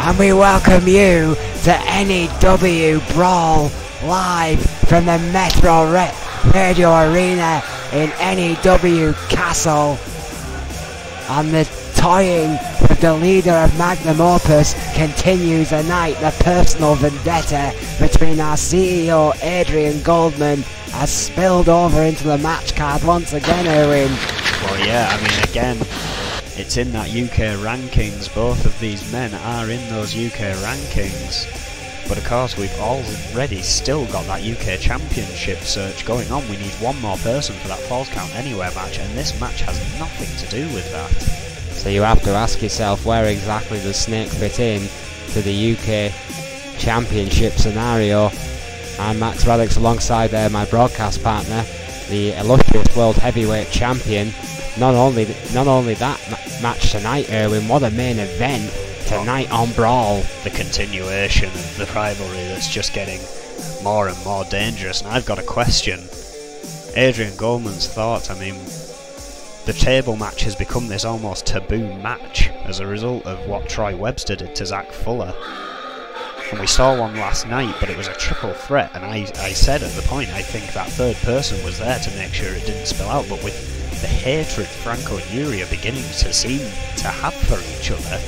and we welcome you to N.E.W. Brawl live from the Metro Radio Arena in N.E.W. Castle. And the toying with the leader of Magnum Opus continues tonight. The personal vendetta between our CEO Adrian Goldman has spilled over into the match card once again, Erwin. Well, yeah, I mean, again, it's in that UK rankings. Both of these men are in those UK rankings. But of course, we've already still got that UK Championship search going on. We need one more person for that Falls Count Anywhere match, and this match has nothing to do with that. So you have to ask yourself, where exactly does Snake fit in to the UK Championship scenario? I'm Max Radix alongside my broadcast partner, the illustrious World Heavyweight Champion. Not only that match tonight, Erwin, what a main event tonight on Brawl. The continuation of the rivalry that's just getting more and more dangerous. And I've got a question. Adrian Goldman's thoughts. I mean, the table match has become this almost taboo match as a result of what Troy Webster did to Zach Fuller. And we saw one last night, but it was a triple threat, and I said at the point, I think that third person was there to make sure it didn't spill out. But with the hatred Franco and Yuri are beginning to seem to have for each other,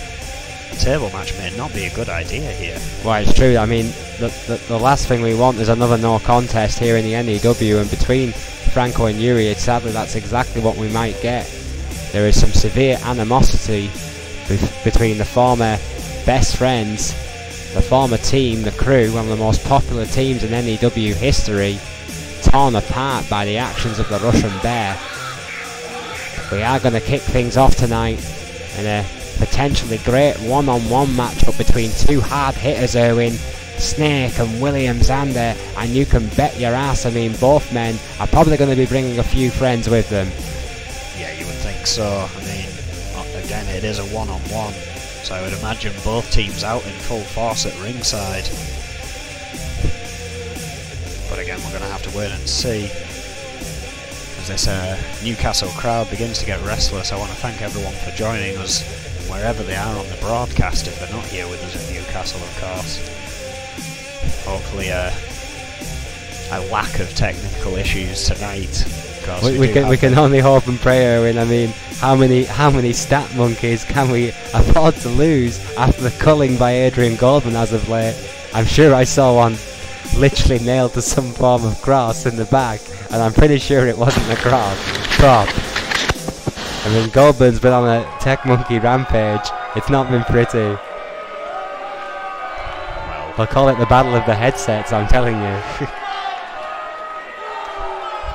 a table match may not be a good idea here. Well, it's true. I mean, the last thing we want is another no contest here in the N.E.W. and between Franco and Yuri. Sadly, that's exactly what we might get. There is some severe animosity between the former best friends, the former team, the Crew, one of the most popular teams in N.E.W. history, torn apart by the actions of the Russian Bear. We are going to kick things off tonight in a potentially great one-on-one matchup between two hard hitters, Erwin, Snake and William Zander, and you can bet your ass, I mean, both men are probably going to be bringing a few friends with them. Yeah, you would think so. I mean, again, it is a one-on-one, so I would imagine both teams out in full force at ringside. But again, we're going to have to wait and see. As this Newcastle crowd begins to get restless, I want to thank everyone for joining us wherever they are on the broadcast, if they're not here with us in Newcastle, of course. Hopefully a lack of technical issues tonight. We can only hope and pray, Erwin. I mean, how many stat monkeys can we afford to lose after the culling by Adrian Goldman as of late? I'm sure I saw one literally nailed to some form of cross in the back, and I'm pretty sure it wasn't a prop. I mean, Goldman's been on a tech monkey rampage. It's not been pretty. Well, I'll call it the battle of the headsets, I'm telling you.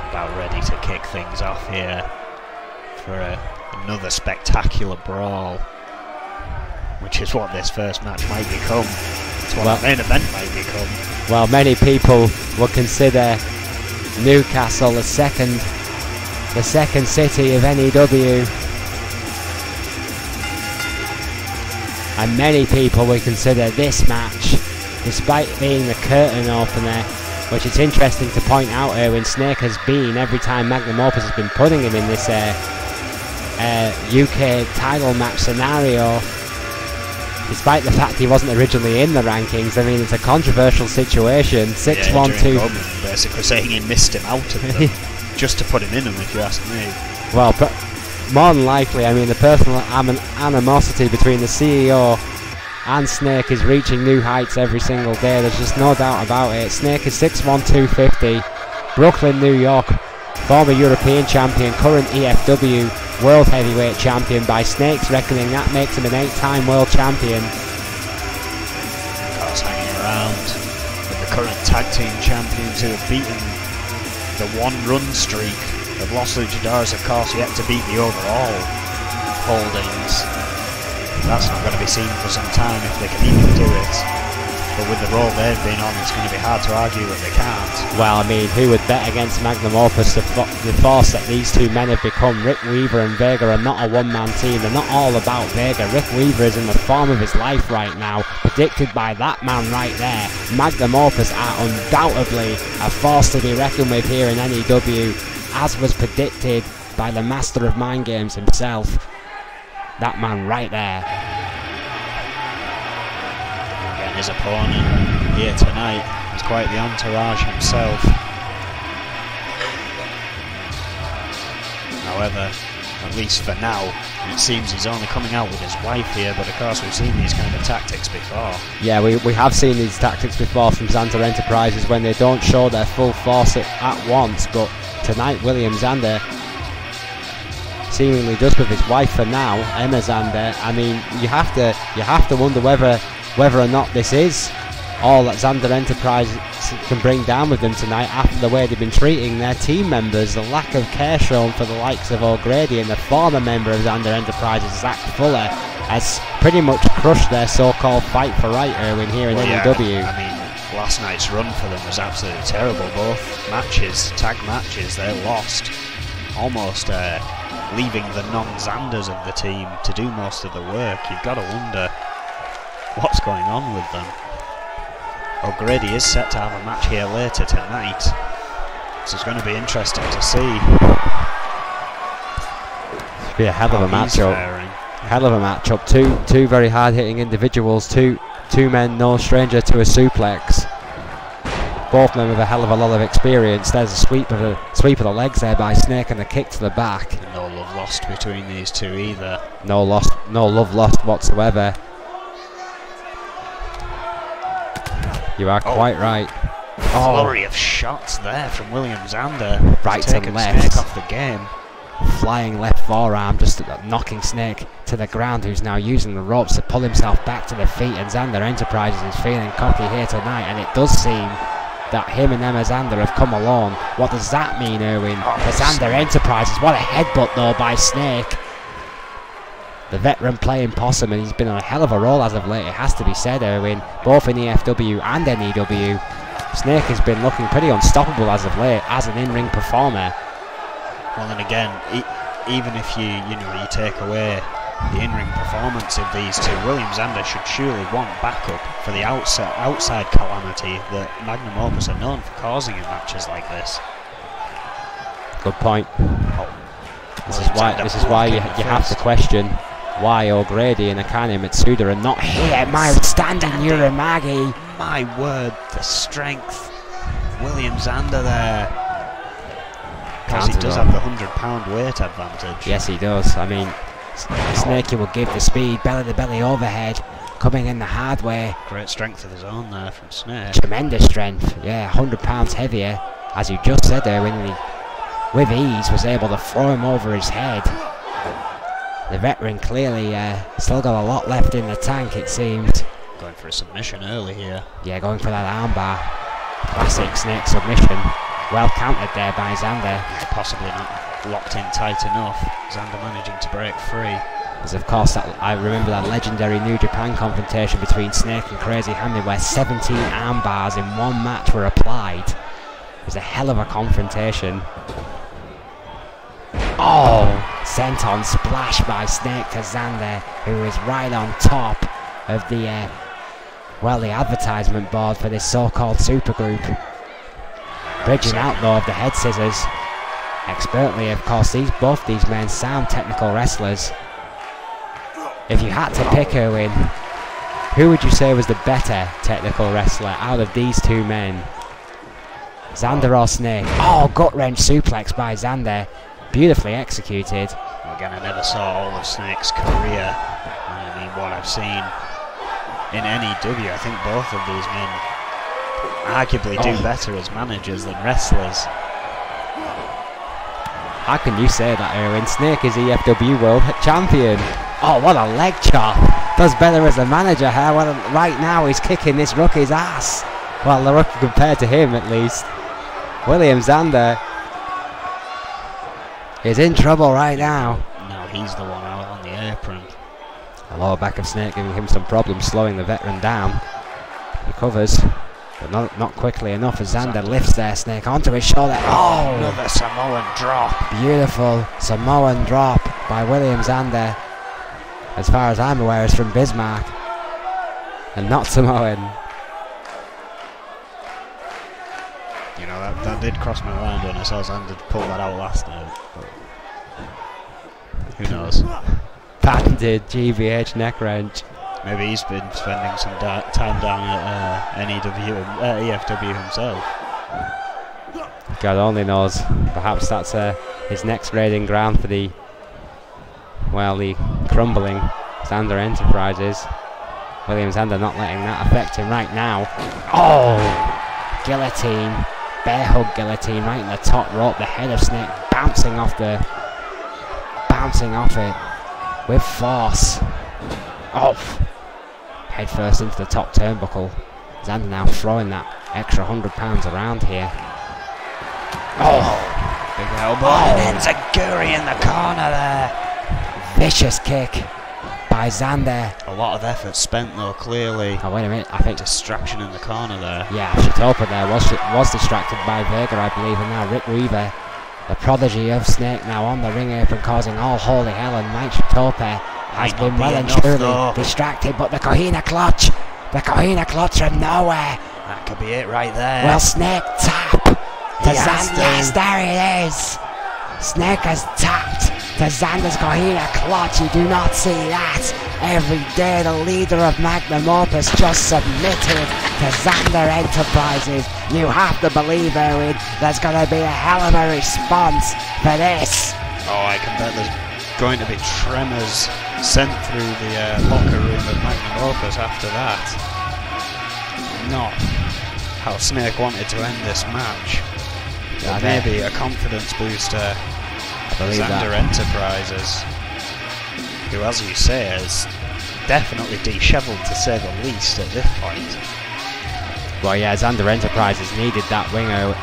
About ready to kick things off here for another spectacular brawl, which is what this first match might become. It's what the main event might become. Well, many people will consider Newcastle the second city of N.E.W. and many people will consider this match, despite being the curtain opener, which it's interesting to point out, Erwin, Snake has been, every time Magnum Opus has been putting him in this UK title match scenario, despite the fact he wasn't originally in the rankings. I mean, it's a controversial situation. 6-1-2. Yeah, basically saying he missed him out of them just to put him in them, if you ask me. Well, but more than likely, I mean, the personal animosity between the CEO and Snake is reaching new heights every single day. There's just no doubt about it. Snake is 6'1", 250, Brooklyn, New York, former European champion, current EFW World Heavyweight Champion. By Snake's reckoning, that makes him an 8-time World Champion. Of course, hanging around with the current Tag Team Champions who have beaten the one-run streak of Los Luchadores, of course, yet to beat the overall holdings. That's not going to be seen for some time if they can even do it. But with the role they've been on, it's going to be hard to argue that they can't. Well, I mean, who would bet against Magnum Opus? The force that these two men have become. Rick Weaver and Vega are not a one-man team. They're not all about Vega. Rick Weaver is in the form of his life right now, predicted by that man right there. Magnum Opus are undoubtedly a force to be reckoned with here in N.E.W, as was predicted by the master of mind games himself. That man right there. And his opponent here tonight is quite the entourage himself. However, at least for now, it seems he's only coming out with his wife here, but of course we've seen these kind of tactics before. Yeah, we have seen these tactics before from Xander Enterprises when they don't show their full force at once, but tonight William Xander seemingly does with his wife for now, Emma Xander. I mean, you have to wonder whether or not this is all that Xander Enterprises can bring down with them tonight after the way they've been treating their team members. The lack of care shown for the likes of O'Grady and the former member of Xander Enterprises, Zach Fuller, has pretty much crushed their so-called fight for right, Erwin, here in N.E.W. I mean, last night's run for them was absolutely terrible. Both matches, tag matches, they lost. Almost leaving the non-Xanders of the team to do most of the work. You've got to wonder what's going on with them. O'Grady is set to have a match here later tonight, so it's going to be interesting to see. It'll be a hell of a matchup. Hell of a matchup. Two very hard-hitting individuals. Two men, no stranger to a suplex. Both men with a hell of a lot of experience. There's a sweep of the legs there by Snake and a kick to the back. And no love lost between these two either. No love lost whatsoever. You are quite right. Flurry of shots there from William Xander. Right and left. Snake off the game. Flying left forearm, just knocking Snake to the ground, who's now using the ropes to pull himself back to the feet. And Xander Enterprises is feeling cocky here tonight, and it does seem that him and Emma Xander have come along. What does that mean, Erwin? For Xander Enterprises, what a headbutt though by Snake. The veteran playing possum, and he's been on a hell of a roll as of late, it has to be said, Erwin, both in EFW and N.E.W. Snake has been looking pretty unstoppable as of late as an in-ring performer. Well, then again, even if you take away the in-ring performance of these two, William Xander should surely want backup for the outside calamity that Magnum Opus are known for causing in matches like this. Good point. This is why you have to question why O'Grady and Akane Mitsuda are not here. My outstanding Uramagi. My word, the strength. William Xander there. Because he does have the 100-pound weight advantage. Yes, he does. I mean, Snakey will give the speed, belly-to-belly overhead, coming in the hard way. Great strength of his own there from Snake. Tremendous strength. Yeah, 100 pounds heavier, as you just said there, when he, with ease, was able to throw him over his head. The veteran clearly still got a lot left in the tank, it seemed. Going for a submission early here. Yeah, going for that armbar. Classic Snake submission. Well countered there by Xander. Possibly not locked in tight enough. Xander managing to break free. Because of course I remember that legendary New Japan confrontation between Snake and Crazy Hammy where 17 armbars in one match were applied. It was a hell of a confrontation. Oh! Senton splash by Snake to Xander, who is right on top of the the advertisement board for this so-called supergroup. Bridging out though of the head scissors. Expertly, of course, both these men sound technical wrestlers. If you had to pick, Erwin, who would you say was the better technical wrestler out of these two men? Xander or Snake? Oh, gut wrench suplex by Xander. Beautifully executed. Again, I never saw all of Snake's career. I mean, what I've seen in N.E.W, I think both of these men arguably do better as managers than wrestlers. How can you say that, Erwin? Snake is EFW World Champion. Oh, what a leg chop. Does better as a manager, huh? Well, right now he's kicking this rookie's ass. Well, the rookie compared to him, at least. William Xander is in trouble right now. No, he's the one out on the apron. A lower back of Snake giving him some problems, slowing the veteran down. Recovers, but not quickly enough as Xander lifts their Snake onto his shoulder. Oh! Another Samoan drop. Beautiful Samoan drop by William Xander. As far as I'm aware, is from Bismarck. And not Samoan. You know, that did cross my mind when I saw Xander pull that out last night. But who knows? Patented GBH neck wrench. Maybe he's been spending some time down at N.E.W. EFW himself. God only knows. Perhaps that's his next raiding ground for the crumbling Xander Enterprises. William Xander not letting that affect him right now. Oh! Guillotine. Bear hug guillotine right in the top rope. The head of Snake bouncing off it with force. Oh! Head first into the top turnbuckle. Xander now throwing that extra £100 around here. Oh! Big elbow. Oh. And Enziguri in the corner there. Vicious kick by Xander. A lot of effort spent though, clearly. Oh, wait a minute, I think distraction in the corner there. Yeah, Shitopa there was distracted by Vega, I believe, and now Rick Weaver, the prodigy of Snake, now on the ring apron causing all holy hell, and Mike Shitopa has been well and truly distracted, but the Kohina clutch from nowhere. That could be it right there. Will Snake tap to Xander? Yes, there it is. Snake has tapped to Xander's Kohina clutch. You do not see that every day. The leader of Magnum Opus just submitted to Xander Enterprises. You have to believe, Erwin, there's going to be a hell of a response for this. Oh, I can bet there's going to be tremors sent through the locker room of Magnum Opus after that. Not how Snake wanted to end this match. But maybe a confidence booster for Xander Enterprises, who, as you say, is definitely dishevelled to say the least at this point. Well, yeah, Xander Enterprises needed that winner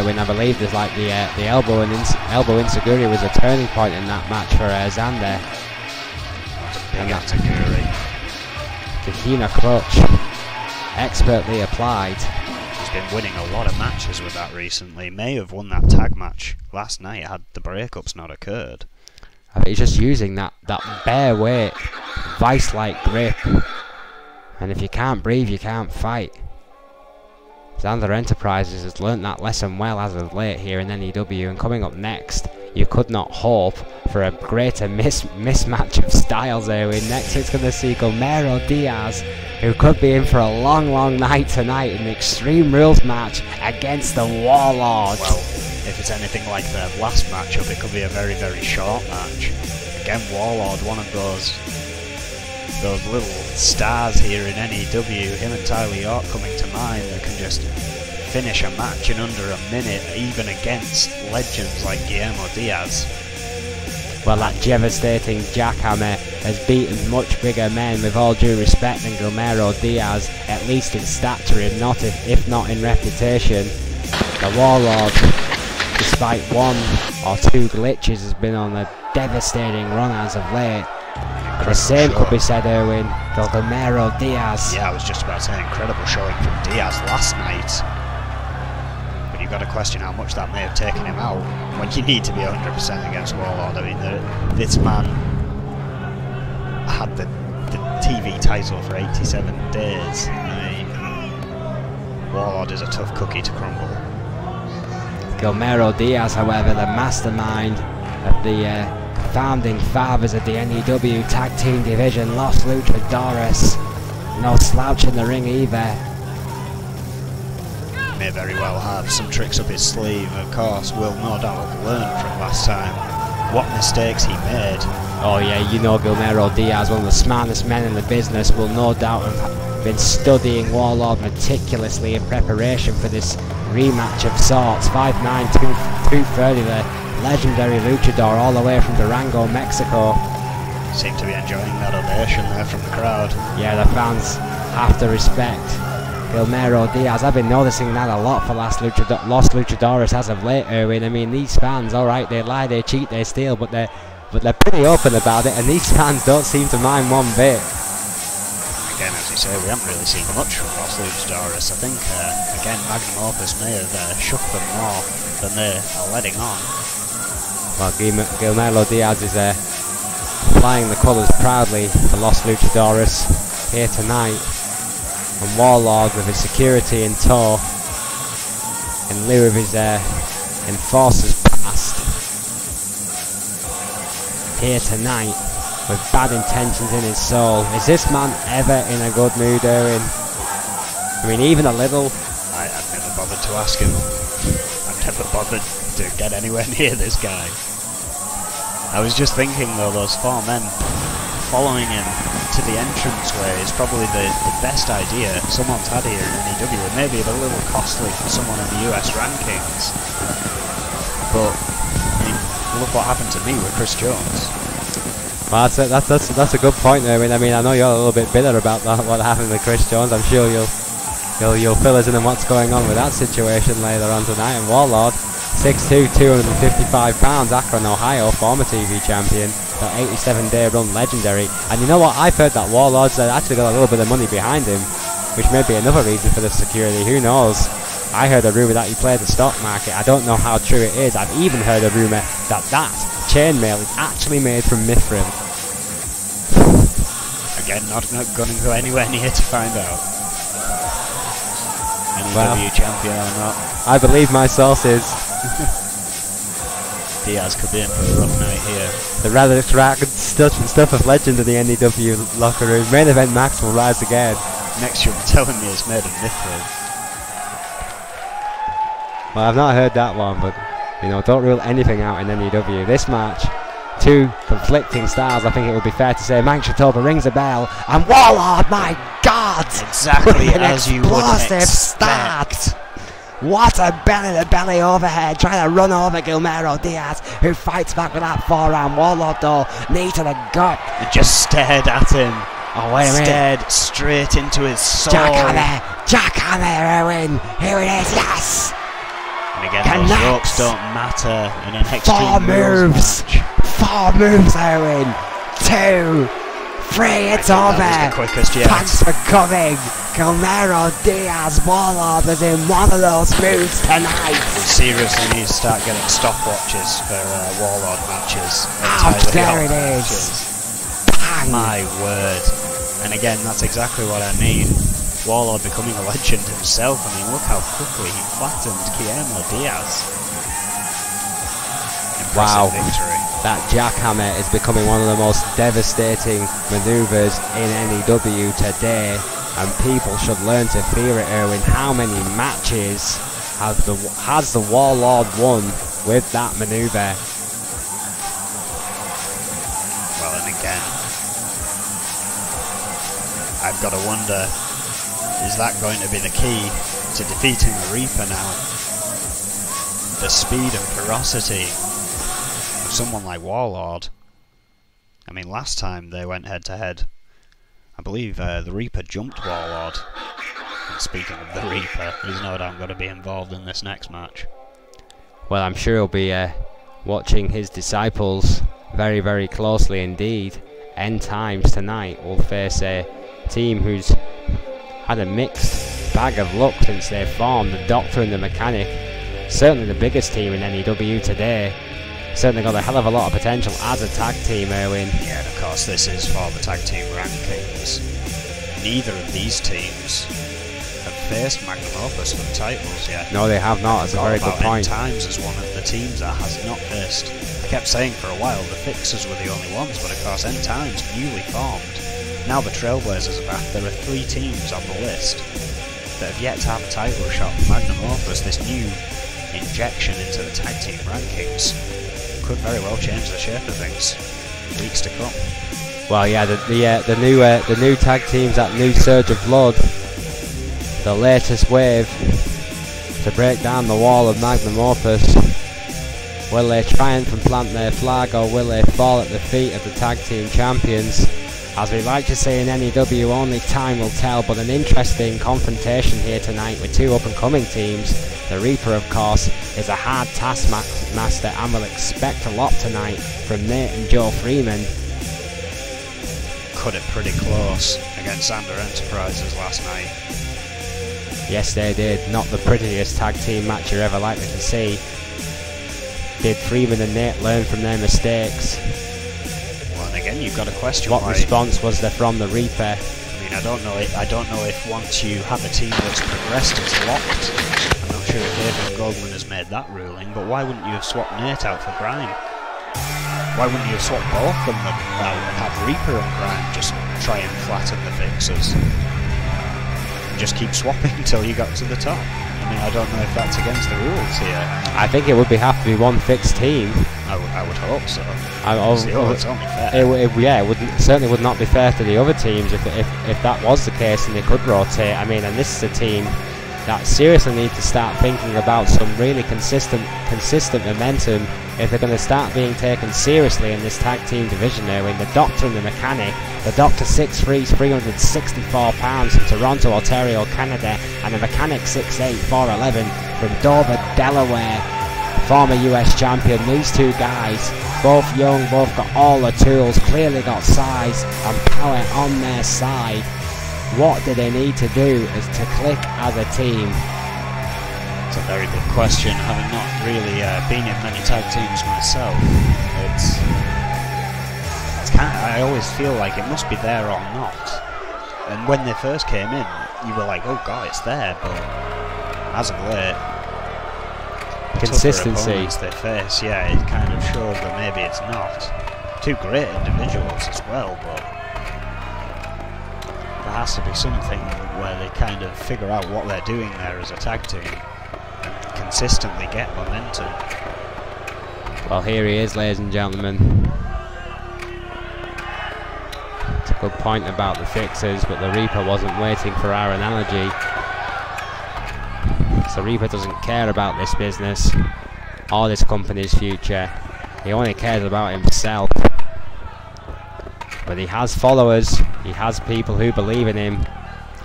when I believe there's like the elbow Enziguri was a turning point in that match for Xander. Big Enziguri. Kohina clutch, expertly applied. He's been winning a lot of matches with that recently. May have won that tag match last night had the breakups not occurred. I think he's just using that bare weight, vice-like grip. And if you can't breathe, you can't fight. Xander Enterprises has learnt that lesson well as of late here in N.E.W. And coming up next, you could not hope for a greater mismatch of styles here. Next it's going to see Gomero Diaz, who could be in for a long night tonight in the Extreme Rules match against the Warlord. Well, if it's anything like their last matchup, it could be a very short match. Again, Warlord, one of those little stars here in N.E.W. Him and Tyler York coming to mind, that can just finish a match in under a minute, even against legends like Guillermo Diaz. Well, that devastating jackhammer has beaten much bigger men, with all due respect, than Gomero Diaz, at least in stature, if not in reputation. The Warlord, despite one or two glitches, has been on a devastating run as of late. The same could be said, Erwin, for Gomero Diaz. Yeah, I was just about to say, incredible showing from Diaz last night. But you've got to question how much that may have taken him out when you need to be 100% against Warlord. I mean, this man had the TV title for 87 days. I mean, Warlord is a tough cookie to crumble. Gomero Diaz, however, the mastermind of the founding fathers of the N.E.W. Tag Team Division, Los Luchadores, no slouch in the ring either. May very well have some tricks up his sleeve. Of course, will no doubt have learned from last time what mistakes he made. Oh yeah, you know Gomero Diaz, one of the smartest men in the business, will no doubt have been studying Warlord meticulously in preparation for this rematch of sorts. 5'9", 230, the legendary luchador, all the way from Durango, Mexico. Seem to be enjoying that ovation there from the crowd. Yeah, the fans have to respect Gomero Diaz. I've been noticing that a lot for Los Luchadores as of late, Erwin. I mean, these fans, alright, they lie, they cheat, they steal, but they're pretty open about it, and these fans don't seem to mind one bit. Again, as you say, we haven't really seen much from Los Luchadores. I think, again, Magnum Opus may have shook them more than they are letting on. Well, Gomero Diaz is flying the colours proudly for Los Luchadores here tonight. And Warlord with his security in tow, in lieu of his enforcers past, here tonight. with bad intentions in his soul. Is this man ever in a good mood, Erwin? I mean, even a little. I've never bothered to ask him. I've never bothered to get anywhere near this guy. I was just thinking though, those 4 men following him to the entranceway is probably the best idea someone's had here in N.E.W. It may be a little costly for someone in the US rankings, but I mean, look what happened to me with Chris Jones. Well, that's a good point, Erwin. I mean, I know you're a little bit bitter about that, what happened with Chris Jones. I'm sure you'll fill us in on what's going on with that situation later on tonight. And Warlord, 6'2", 255 pounds, Akron, Ohio, former TV champion, the 87-day run legendary. And you know what? I've heard that Warlord's actually got a little bit of money behind him, which may be another reason for the security. Who knows? I heard a rumour that he played the stock market. I don't know how true it is. I've even heard a rumour that chainmail is actually made from mithril. Again, not going to go anywhere near to find out. N.E.W. champion or not. I believe my sources. Diaz could be in for a rough night here. The rather stuff of legend in the N.E.W. locker room. Main event Max will rise again. Next you'll be telling me it's made of mithril. Well, I've not heard that one, but you know, don't rule anything out in N.E.W. This match, 2 conflicting styles. I think it would be fair to say Mike Shatoba rings a bell, and Warlord, my God! Exactly as you would expect. Start. What a belly-to-belly overhead, trying to run over Guillermo Diaz, who fights back with that forearm. Warlord, though, knee to the gut. It just stared at him. Oh, wait a minute. Stared straight into his soul. Jackhammer, Erwin. Here it is, yes! And again, those ropes don't matter in an extreme 4 moves. 4 moves, Erwin. 2, 3, it's over. That was the quickest yet. Thanks for coming. Guillermo Diaz, Warlord was in one of those moves tonight. We seriously need to start getting stopwatches for Warlord matches. Ouch, there it is. Bang. My word. And again, that's exactly what I mean. Warlord becoming a legend himself. I mean, look how quickly he flattened Guillermo Diaz. Impressive Wow. victory. That jackhammer is becoming one of the most devastating maneuvers in N.E.W. today, and people should learn to fear it, Erwin. How many matches has the Warlord won with that maneuver? Well, and again, I've got to wonder, is that going to be the key to defeating the Reaper now? The speed and ferocity of someone like Warlord. I mean, last time they went head to head, I believe the Reaper jumped Warlord. And speaking of the Reaper, he's no doubt going to be involved in this next match. Well, I'm sure he'll be watching his disciples very, very closely indeed. N.Times tonight will face a team who's had a mixed bag of luck since they formed, the Doctor and the Mechanic. Certainly the biggest team in N.E.W. today. Certainly got a hell of a lot of potential as a tag team, Erwin. Yeah, and of course this is for the tag team rankings. Neither of these teams have faced Magnum Opus for the titles yet. No, they have not. That's a very good point. N.Times as one of the teams that has not faced. I kept saying for a while the Fixers were the only ones, but of course N.Times newly formed. Now the Trailblazers are back. There are 3 teams on the list that have yet to have a title shot. Magnum Opus, this new injection into the tag team rankings, could very well change the shape of things in weeks to come. Well, yeah, the new tag teams, that new surge of blood, the latest wave to break down the wall of Magnum Opus. Will they triumph and plant their flag, or will they fall at the feet of the tag team champions? As we like to say in N.E.W, only time will tell, but an interesting confrontation here tonight with 2 up-and-coming teams. The Reaper, of course, is a hard taskmaster and will expect a lot tonight from Nate and Joe Freeman. Cut it pretty close against Sander Enterprises last night. Yes, they did. Not the prettiest tag team match you're ever likely to see. Did Freeman and Nate learn from their mistakes? Well, and again, you've got to question what why. Response was there from the Reaper? I mean, I don't know if once you have a team that's progressed, it's locked. I'm not sure if David Goldman has made that ruling, but why wouldn't you have swapped Nate out for Brian? Why wouldn't you swap both of them out and have Reaper and Grime just try and flatten the fixers? And just keep swapping until you got to the top. I mean, I don't know if that's against the rules here. I think it would have to be one fixed team. I would hope so. It's only fair. It certainly would not be fair to the other teams if that was the case and they could rotate. I mean, and this is a team that seriously need to start thinking about some really consistent momentum if they're going to start being taken seriously in this tag team division now. In the Doctor and the Mechanic, the Doctor 6'3", 364 pounds from Toronto, Ontario, Canada, and the Mechanic 6'8", 411 from Dover, Delaware, former US champion. These two guys, both young, both got all the tools, clearly got size and power on their side. What do they need to do is to click as a team? It's a very good question. Having not really been in many tag teams myself, it's kind of, I always feel like it must be there or not. And when they first came in, you were like, oh god, it's there, but as of late, consistency they face, yeah, it kind of shows that maybe it's not. Two great individuals as well, but there has to be something where they kind of figure out what they're doing there as a tag team and consistently get momentum. Well, here he is, ladies and gentlemen. It's a good point about the fixers, but the Reaper wasn't waiting for our analogy. So Reaper doesn't care about this business or this company's future. He only cares about himself. But he has followers, he has people who believe in him,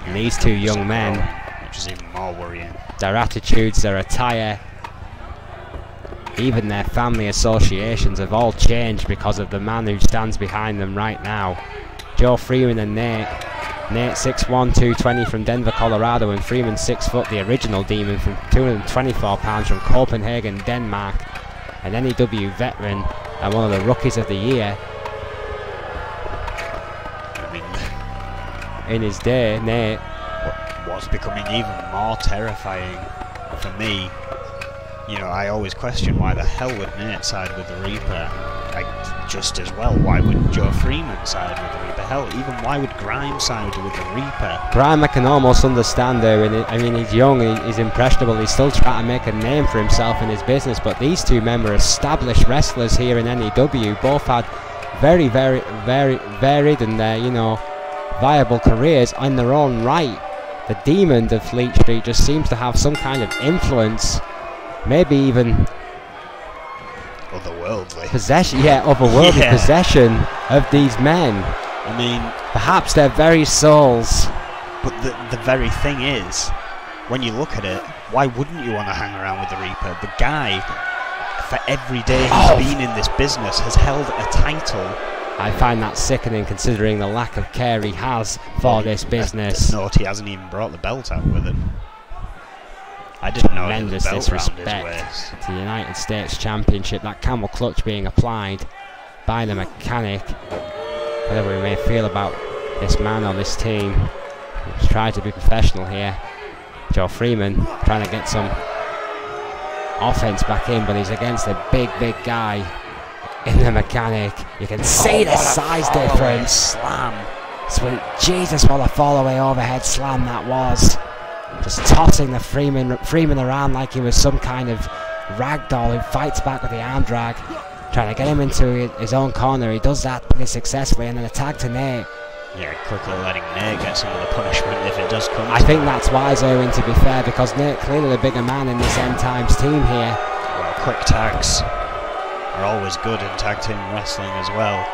and these two young men, which is even more worrying. Their attitudes, their attire, even their family associations have all changed because of the man who stands behind them right now. Joe Freeman and Nate. Nate 6'1", 220 from Denver, Colorado, and Freeman 6 foot, the original Demon from 224 pounds from Copenhagen, Denmark, an N.E.W. veteran and one of the rookies of the year. In his day, Nate. What's becoming even more terrifying for me, you know, I always question why the hell would Nate side with the Reaper? Like, just as well, why would Joe Freeman side with the Reaper? Hell, even why would Grime side with the Reaper? Grime I can almost understand there, and I mean, he's young, he's impressionable, he's still trying to make a name for himself in his business, but these two men were established wrestlers here in N.E.W. Both had very, very, very varied and, you know, viable careers in their own right. The Demon of Fleet Street just seems to have some kind of influence, maybe even otherworldly possession, otherworldly possession of these men. I mean, perhaps their very souls. But the very thing is, when you look at it, why wouldn't you want to hang around with the Reaper? The guy, for every day he's been in this business, has held a title. I find that sickening considering the lack of care he has for this business. Note he hasn't even brought the belt out with him. I didn't know he had the belt disrespect around his waist. to the United States Championship. That camel clutch being applied by the Mechanic. Whatever we may feel about this man or this team, let's try to be professional here. Joe Freeman trying to get some offense back in, but he's against a big guy in the Mechanic. You can see the size difference. Slam. Sweet Jesus, what a fall-away overhead slam that was. Just tossing the Freeman around like he was some kind of ragdoll who fights back with the arm drag. Trying to get him into his own corner. He does that pretty successfully, and then a tag to Nate. Yeah, quickly letting Nate get some of the punishment if it does come. I think that's wise, Owen, to be fair, because Nate clearly the bigger man in this End Times team here. Well, quick tags are always good in tag team wrestling as well.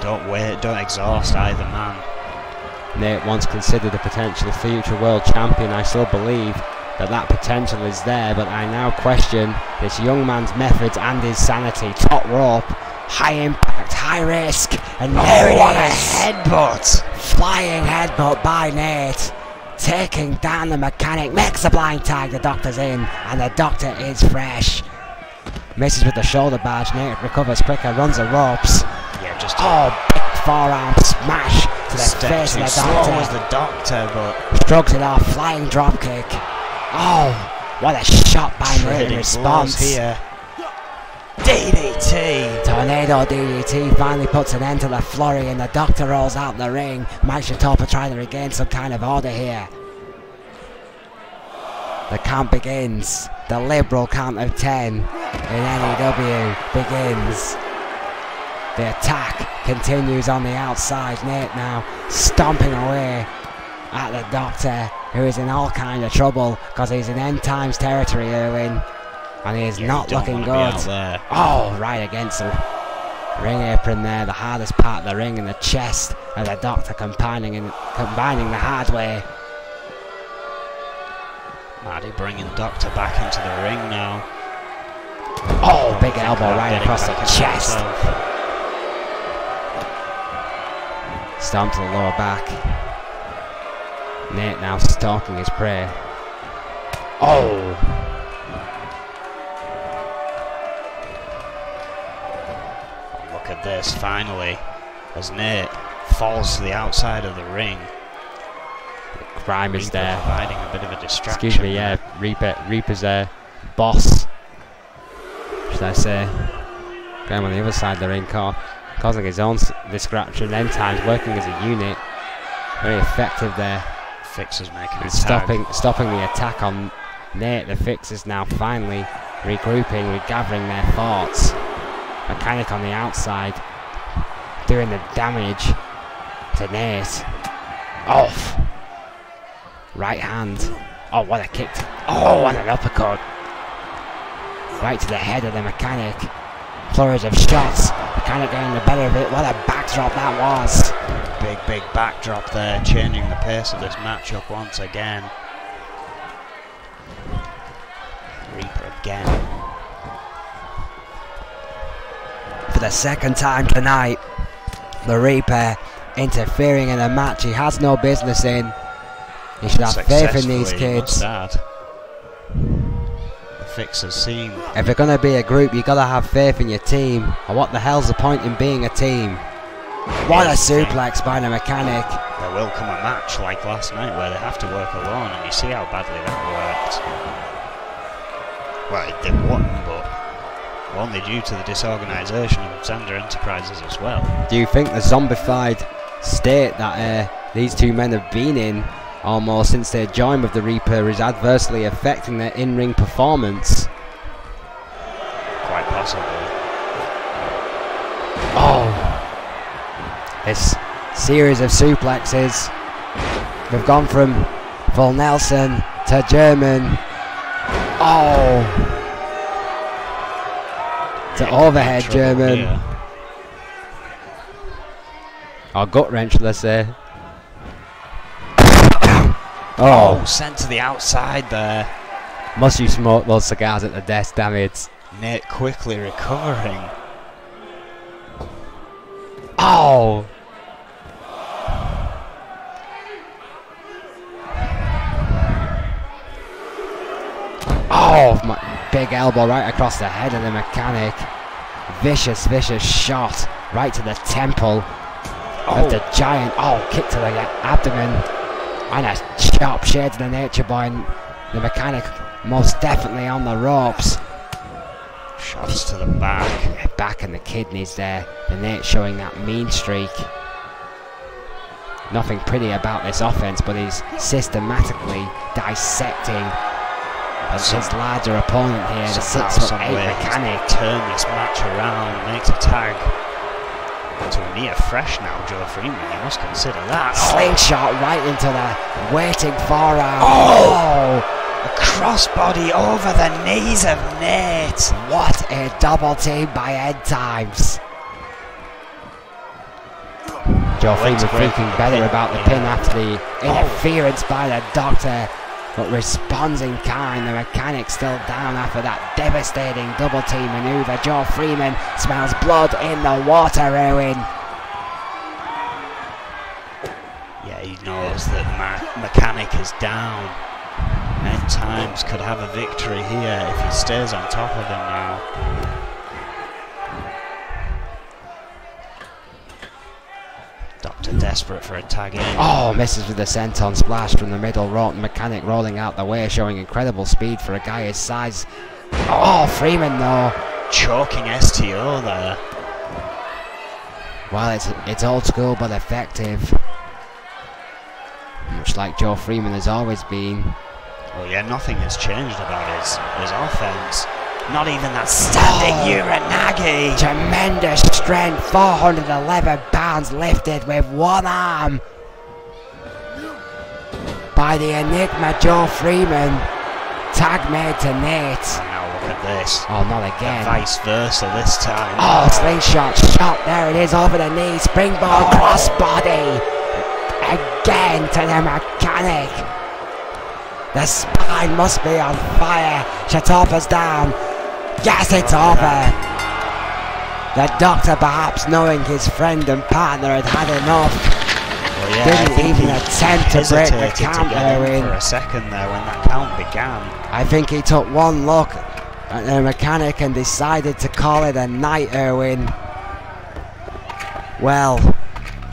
Don't exhaust either man. Nate once considered a potential future world champion. I still believe that potential is there, but I now question this young man's methods and his sanity. Top rope, high impact, high risk, and there it is! Headbutt! Flying headbutt by Nate, taking down the Mechanic, makes a blind tag, the Doctor's in, and the Doctor is fresh. Misses with the shoulder barge, Nate recovers quicker, runs the ropes. Yeah, just big forearm smash to the face of the Doctor. Slow as the Doctor, but shrugs it off, flying drop kick. Oh, what a shot by Nate in response. Here. DDT! Tornado DDT finally puts an end to the flurry, and the Doctor rolls out the ring. Mike Shatopa trying to regain some kind of order here. The count begins. The liberal count of 10 in N.E.W. begins. The attack continues on the outside. Nate now stomping away at the Doctor, who is in all kind of trouble because he's in end times territory, Erwin, and he is not looking good. Oh, right against the ring apron there, the hardest part of the ring, in the chest of the Doctor, combining the hard way. Maddie bringing Doctor back into the ring now. Oh, big elbow right across the chest. Stomp to the lower back. Nate now stalking his prey. Oh! Look at this, finally, as Nate falls to the outside of the ring. Grime is there. Providing a bit of a distraction. Excuse me, yeah, Reaper's there. Boss, should I say. Going on the other side of the ring, causing his own distraction, end times, working as a unit. Very effective there. Fixers making a stopping the attack on Nate. The Fixers now finally regrouping, regathering their thoughts. Mechanic on the outside, doing the damage to Nate. Off. Right hand. Oh, what a kick. Oh, what an uppercut. Right to the head of the Mechanic. Flurries of shots. Mechanic getting the better of it. What a backdrop that was. Big backdrop there, changing the pace of this matchup once again. Reaper again. For the second time tonight, the Reaper interfering in a match he has no business in. He should have faith in these kids. The Fixers seem... If you're going to be a group, you got to have faith in your team. Or what the hell's the point in being a team? What a suplex by the Mechanic. There will come a match like last night where they have to work alone, and you see how badly that worked. Well, they wouldn't, but only due to the disorganisation of Xander Enterprises as well. Do you think the zombified state that these two men have been in almost since their join with the Reaper is adversely affecting their in-ring performance? Quite possibly. Oh! This series of suplexes. We've gone from full Nelson to German. Oh! To overhead German. Here. Or gut wrench, let's say. Oh, sent to the outside there. Must you smoke those cigars at the desk, damn it. Nate quickly recovering. Oh! Oh, my big elbow right across the head of the Mechanic. Vicious shot right to the temple of the Giant. Oh, kick to the abdomen. And a sharp shade to the Nature Boy. And the Mechanic most definitely on the ropes. Shots to the back. Back and the kidneys there. The Nate showing that mean streak. Nothing pretty about this offense, but he's systematically dissecting his larger opponent here, the 6'8" Mechanic. Turn this match around, makes a tag to a near fresh now, Joe Freeman. You must consider that. Slingshot right into the waiting forearm. Oh! A crossbody over the knees of Nate. What a double team by End Times. Joe Freeman thinking better about the pin after the interference by the Doctor, but responds in kind. The Mechanic still down after that devastating double team maneuver. Joe Freeman smells blood in the water, Erwin. Yeah, he knows that Mechanic is down. End Times could have a victory here if he stays on top of him now. Doctor desperate for a tag in. Oh, misses with the senton splash from the middle rope. Mechanic rolling out the way, showing incredible speed for a guy his size. Oh, Freeman though. choking STO there. Well, it's old school but effective. Much like Joe Freeman has always been. Well, yeah, nothing has changed about his offense. Not even that standing Uranagi. Tremendous strength, 411 pounds lifted with one arm by the Enigma Joe Freeman. Tag made to Nate. Now look at this. Oh, not again. And vice versa this time. Oh, slingshot shot. There it is over the knee. Springboard crossbody. Again to the mechanic. The spine must be on fire. Chatopa's down. Yes, it's over. The doctor, perhaps knowing his friend and partner had had enough, Well, yeah, didn't even attempt to break the count there for a second there when that count began. I think he took one look at the mechanic and decided to call it a night, Erwin. Well,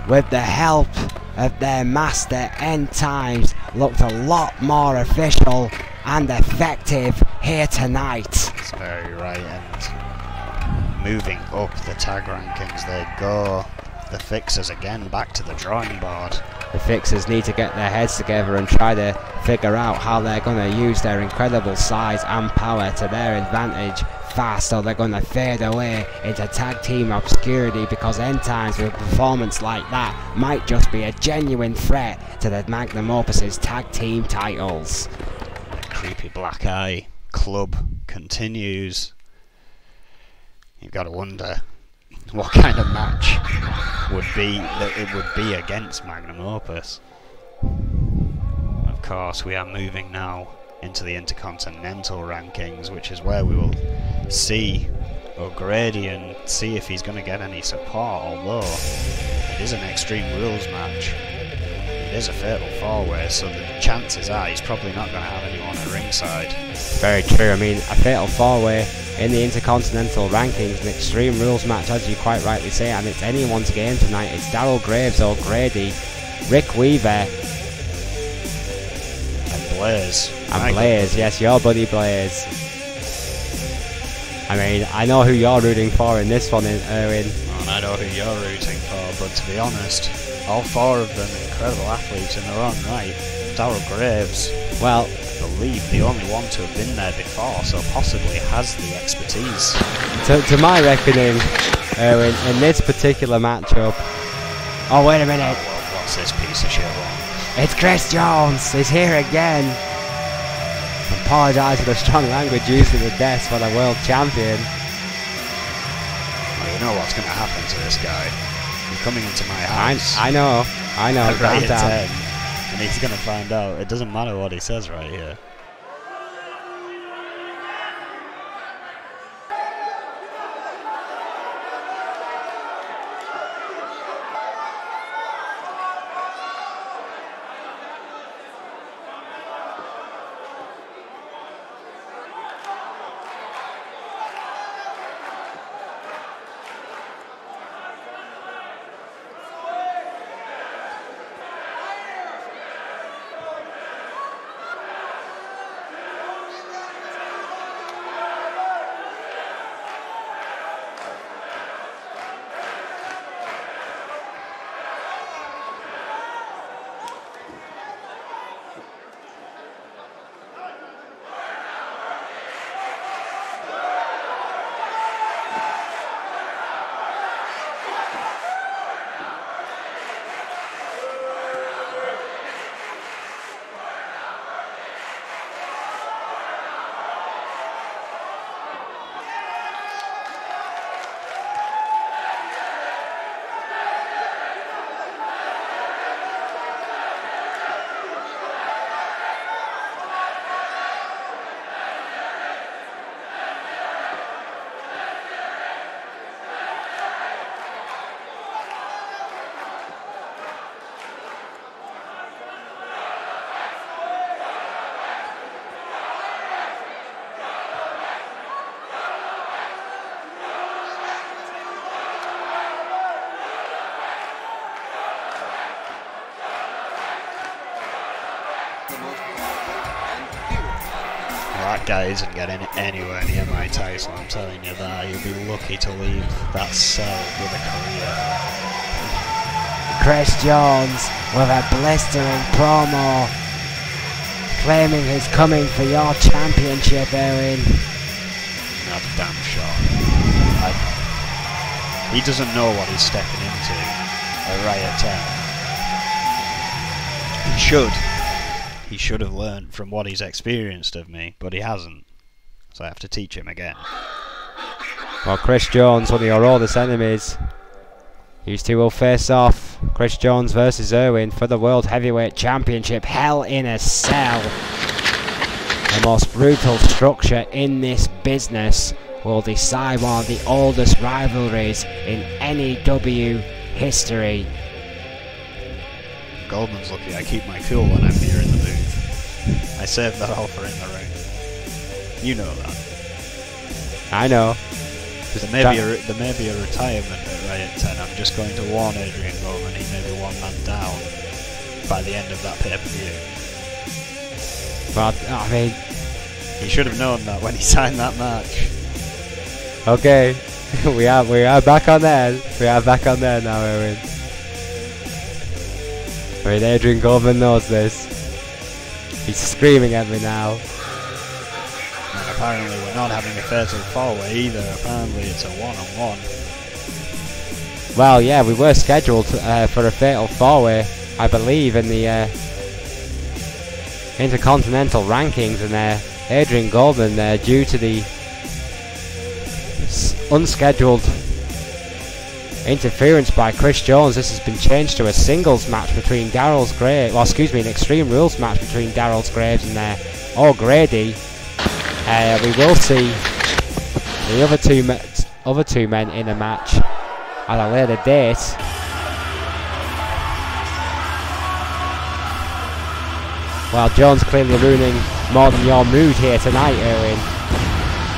with the help of their master, N.Times looked a lot more official and effective here tonight. That's very right, and moving up the tag rankings they go. The Fixers again back to the drawing board. The Fixers need to get their heads together and try to figure out how they're going to use their incredible size and power to their advantage fast, or they're going to fade away into tag team obscurity, because N.Times with a performance like that might just be a genuine threat to the Magnum Opus's tag team titles. The creepy black eye club continues. You've got to wonder what kind of match it would be against Magnum Opus. Of course, we are moving now into the Intercontinental rankings, which is where we will see O'Grady and see if he's going to get any support, although it is an Extreme Rules match. It is a fatal four-way, so the chances are he's probably not going to have anyone at ringside. Very true. I mean, a fatal four-way in the Intercontinental rankings, an Extreme Rules match, as you quite rightly say, and it's anyone's game tonight. It's Daryl Graves, O'Grady, Rick Weaver, And Blaze. and Blaze. Yes, your buddy Blaze. I mean, I know who you're rooting for in this one, Erwin. And I know who you're rooting for, but to be honest, all four of them incredible athletes in their own right. Daryl Graves, Well, I believe the only one to have been there before, so possibly has the expertise. to my reckoning, Erwin, in this particular matchup... Oh, wait a minute. What's this piece of shit one? It's Chris Jones. He's here again. Apologise for the strong language used at the desk for the world champion. Well, you know what's going to happen to this guy. He's coming into my house. I know, Right calm at down. 10, and he's going to find out. It doesn't matter what he says right here. that guy isn't getting anywhere near my title, I'm telling you that. He'll be lucky to leave that cell with a career. Chris Jones with a blistering promo claiming he's coming for your championship, Owen. Not damn sure. He doesn't know what he's stepping into at Riot 10. He should. He should have learned from what he's experienced of me, but he hasn't. So I have to teach him again. Well, Chris Jones, one of your oldest enemies. These two will face off. Chris Jones versus Irwin for the World Heavyweight Championship. Hell in a Cell. The most brutal structure in this business will decide one of the oldest rivalries in N.E.W. history. Goldman's lucky I keep my cool when I'm here in the booth. I saved that offer in the ring. You know that. I know. There may be a retirement at Riot 10. I'm just going to warn Adrian Goldman he may be one man down by the end of that pay-per-view. But I mean, he should have known that when he signed that match. Okay, we are back on there. We are back on there now, Owen. I mean, Adrian Goldman knows this. He's screaming at me now. And apparently we're not having a fatal four-way either. Apparently it's a one-on-one. Well, yeah, we were scheduled for a fatal four-way, I believe, in the Intercontinental rankings, and Adrian Goldman, due to the unscheduled interference by Chris Jones, this has been changed to a singles match between an Extreme Rules match between Darrell Graves and O'Grady. We will see the other two men in a match at a later date. Well, Jones clearly ruining more than your mood here tonight, Erwin.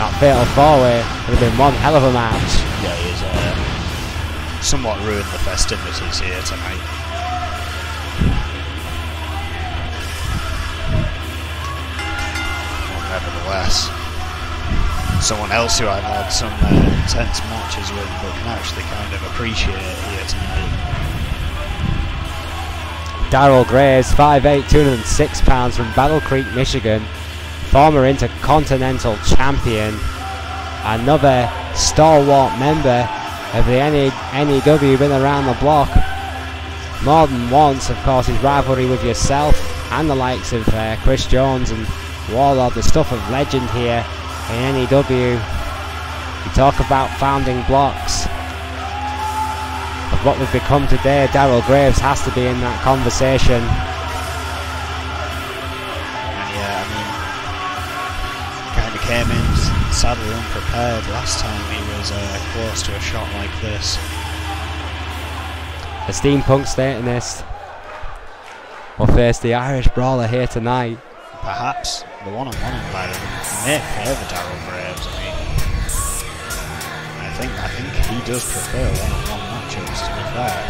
That fatal four-way would have been one hell of a match. Yeah, he's somewhat ruined the festivities here tonight. Well, nevertheless, someone else who I've had some intense matches with but can actually kind of appreciate here tonight. Darrell Graves, 5'8", 206 pounds from Battle Creek, Michigan. Former Intercontinental Champion. Another stalwart member of the N.E.W. been around the block more than once. Of course, his rivalry with yourself and the likes of Chris Jones and Warlord, the stuff of legend here in N.E.W. You talk about founding blocks of what we've become today. Darrell Graves has to be in that conversation. And yeah, I mean, kind of came in sadly unprepared last time he was close to a shot like this. The Steampunk Satanist will face the Irish Brawler here tonight. Perhaps the one-on-one environment may favour Darrell Graves. I think he does prefer one-on-one matches, to be fair.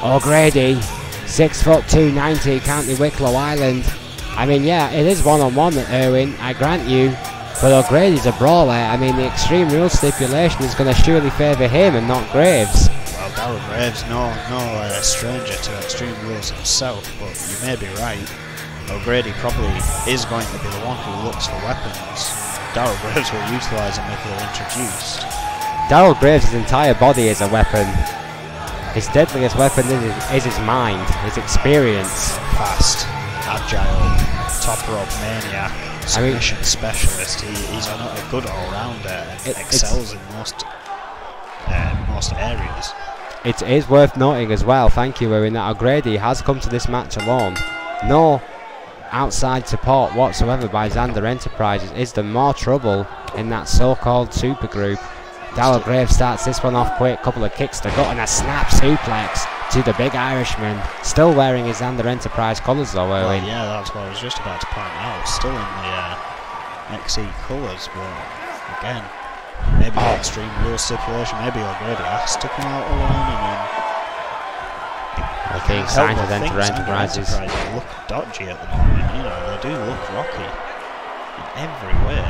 O'Grady, 6'2", 290, County Wicklow Island. I mean, yeah, it is one-on-one, Erwin, I grant you, but O'Grady's a brawler. I mean, the Extreme Rules stipulation is going to surely favour him and not Graves. Well, Darrell Graves, no stranger to Extreme Rules himself, but you may be right. O'Grady probably is going to be the one who looks for weapons. Darrell Graves will utilise them if they're introduced. Darrell Graves' entire body is a weapon. His deadliest weapon is his mind, his experience. Fast, agile, top rope maniac, submission specialist. He's a good all-rounder and excels in most areas. It is worth noting as well, thank you, Owen, that O'Grady has come to this match alone. No outside support whatsoever by Xander Enterprises. Is there more trouble in that so-called supergroup? Darrell Graves starts this one off quick, couple of kicks to gut and a snap suplex to the big Irishman. Still wearing his Xander Enterprise colours though, Owen. Yeah, that's what I was just about to point out. Still in the XE colours, but again, maybe the Extreme Rules stipulation, maybe O'Grady has to come out alone and then Are being signed to Enter Things Enterprises. look dodgy at the moment, you know, they do look rocky in every way.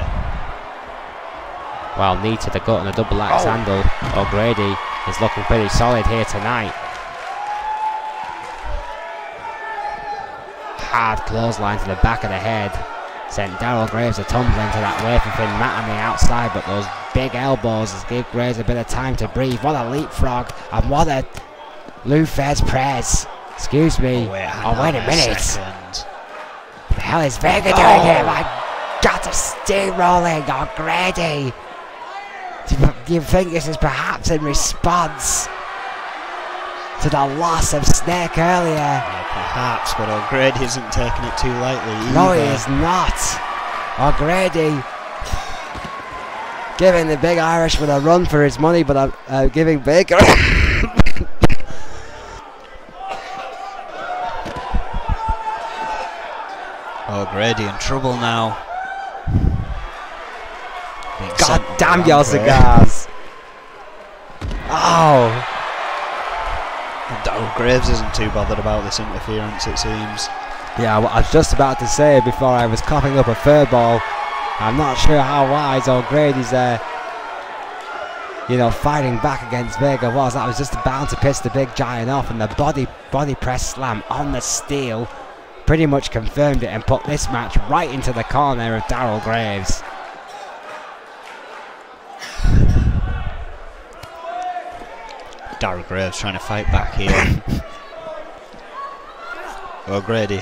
Well, knee to the gut and a double axe handle. O'Grady is looking pretty solid here tonight. Hard clothesline to the back of the head. Sent Daryl Graves a tumbling to that wafer thin mat on the outside, but those big elbows give Graves a bit of time to breathe. What a leapfrog, and what a Lou Fez press. Excuse me. Wait a minute. Second. What the hell is Vega doing here? My God, a steamrolling O'Grady. Do you think this is perhaps in response to the loss of Snake earlier? Yeah, perhaps, but O'Grady isn't taking it too lightly either. No, he is not. O'Grady giving the big Irishman a run for his money, but giving Baker. O'Grady in trouble now. God damn your cigars! Oh! Daryl Graves isn't too bothered about this interference, it seems. Yeah, what I was just about to say before I was coughing up a fur ball. I'm not sure how wise O'Grady's fighting back against Vega was. That was just bound to piss the big giant off, and the body press slam on the steel pretty much confirmed it and put this match right into the corner of Daryl Graves. Daryl Graves trying to fight back here. O'Grady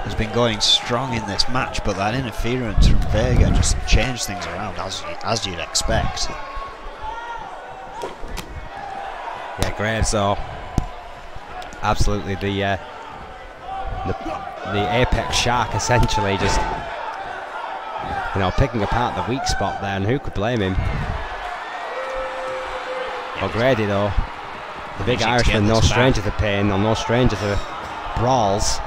has been going strong in this match, but that interference from Vega just changed things around, as you'd expect. Yeah, Graves though, absolutely the apex shark, essentially, just picking apart the weak spot there, and who could blame him? O'Grady though, the big Irishman, no stranger to pain, or no stranger to brawls.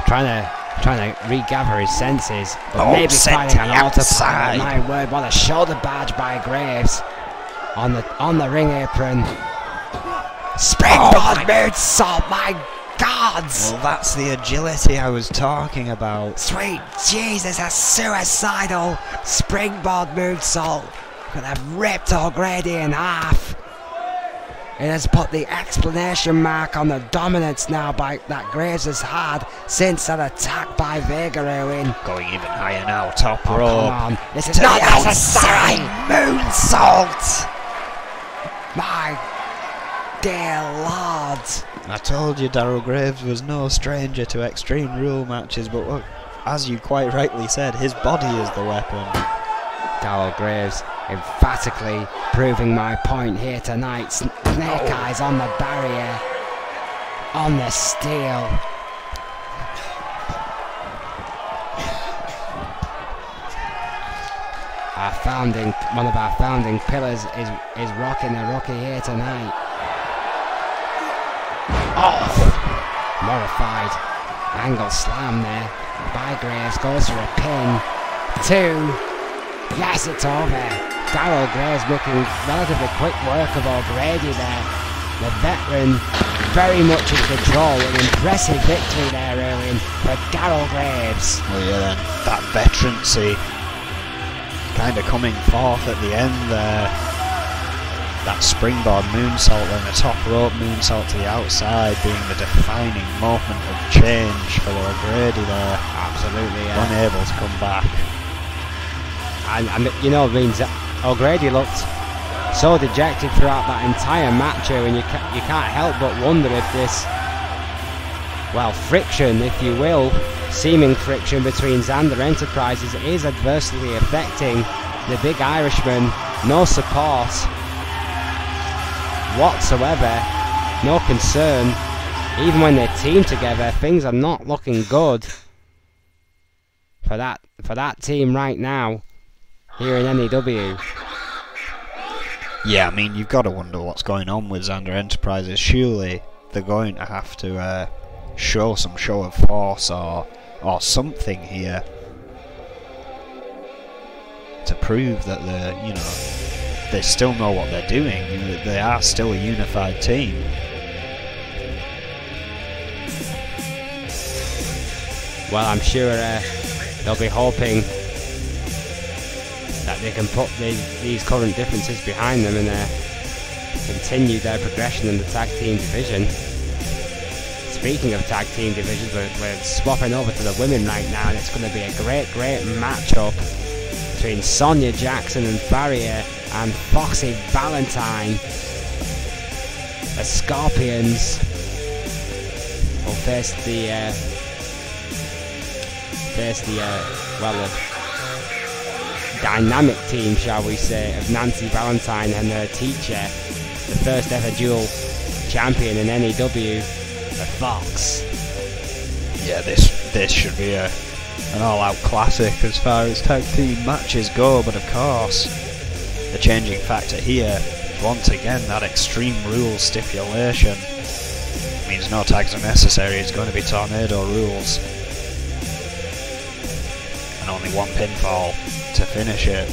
Trying to regather his senses, but maybe finding an autopilot. My word, what a shoulder barge by Graves on the ring apron. Springboard moonsault, my God! Well, that's the agility I was talking about. Sweet Jesus, a suicidal springboard moonsault could have ripped O'Grady in half. It has put the exclamation mark on the dominance now that Graves has had since that attack by Vega Ruin. Going even higher now, top rope. Come on, this is not necessary! Moonsault! My dear Lord. I told you Daryl Graves was no stranger to Extreme Rule matches, but look, as you quite rightly said, his body is the weapon. Daryl Graves emphatically proving my point here tonight. Snake eyes on the barrier, on the steel. One of our founding pillars is rocking the rookie here tonight. Off! Modified angle slam there by Graves, goes for a pin. 2. Yes, it's over. Daryl Graves making relatively quick work of O'Grady there. The veteran very much in control. An impressive victory there, Erwin, for Daryl Graves. Well, yeah, then that veterancy kind of coming forth at the end there. That springboard moonsault and the top rope moonsault to the outside being the defining moment of change for O'Grady there. Absolutely, yeah. Unable to come back. And it means that O'Grady looked so dejected throughout that entire match here, and you can't help but wonder if this, friction, if you will, seeming friction between Xander Enterprises is adversely affecting the big Irishman. No support whatsoever, no concern. Even when they team together, things are not looking good for that team right now here in N.E.W. Yeah, I mean, you've got to wonder what's going on with Xander Enterprises. Surely they're going to have to show some show of force or something here to prove that they still know what they're doing. They are still a unified team. Well, I'm sure they'll be hoping that they can put these current differences behind them and continue their progression in the tag team division. Speaking of tag team divisions, we're swapping over to the women right now, and it's going to be a great matchup between Sonia Jackson and Farrier and Foxy Valentine. The Scorpions will face the dynamic team, shall we say, of Nancy Valentine and her teacher, the first ever dual champion in N.E.W, the Fox. Yeah, this should be an all-out classic as far as tag team matches go, but of course, the changing factor here, once again, that Extreme Rules stipulation means no tags are necessary. It's going to be Tornado Rules. And only one pinfall to finish it.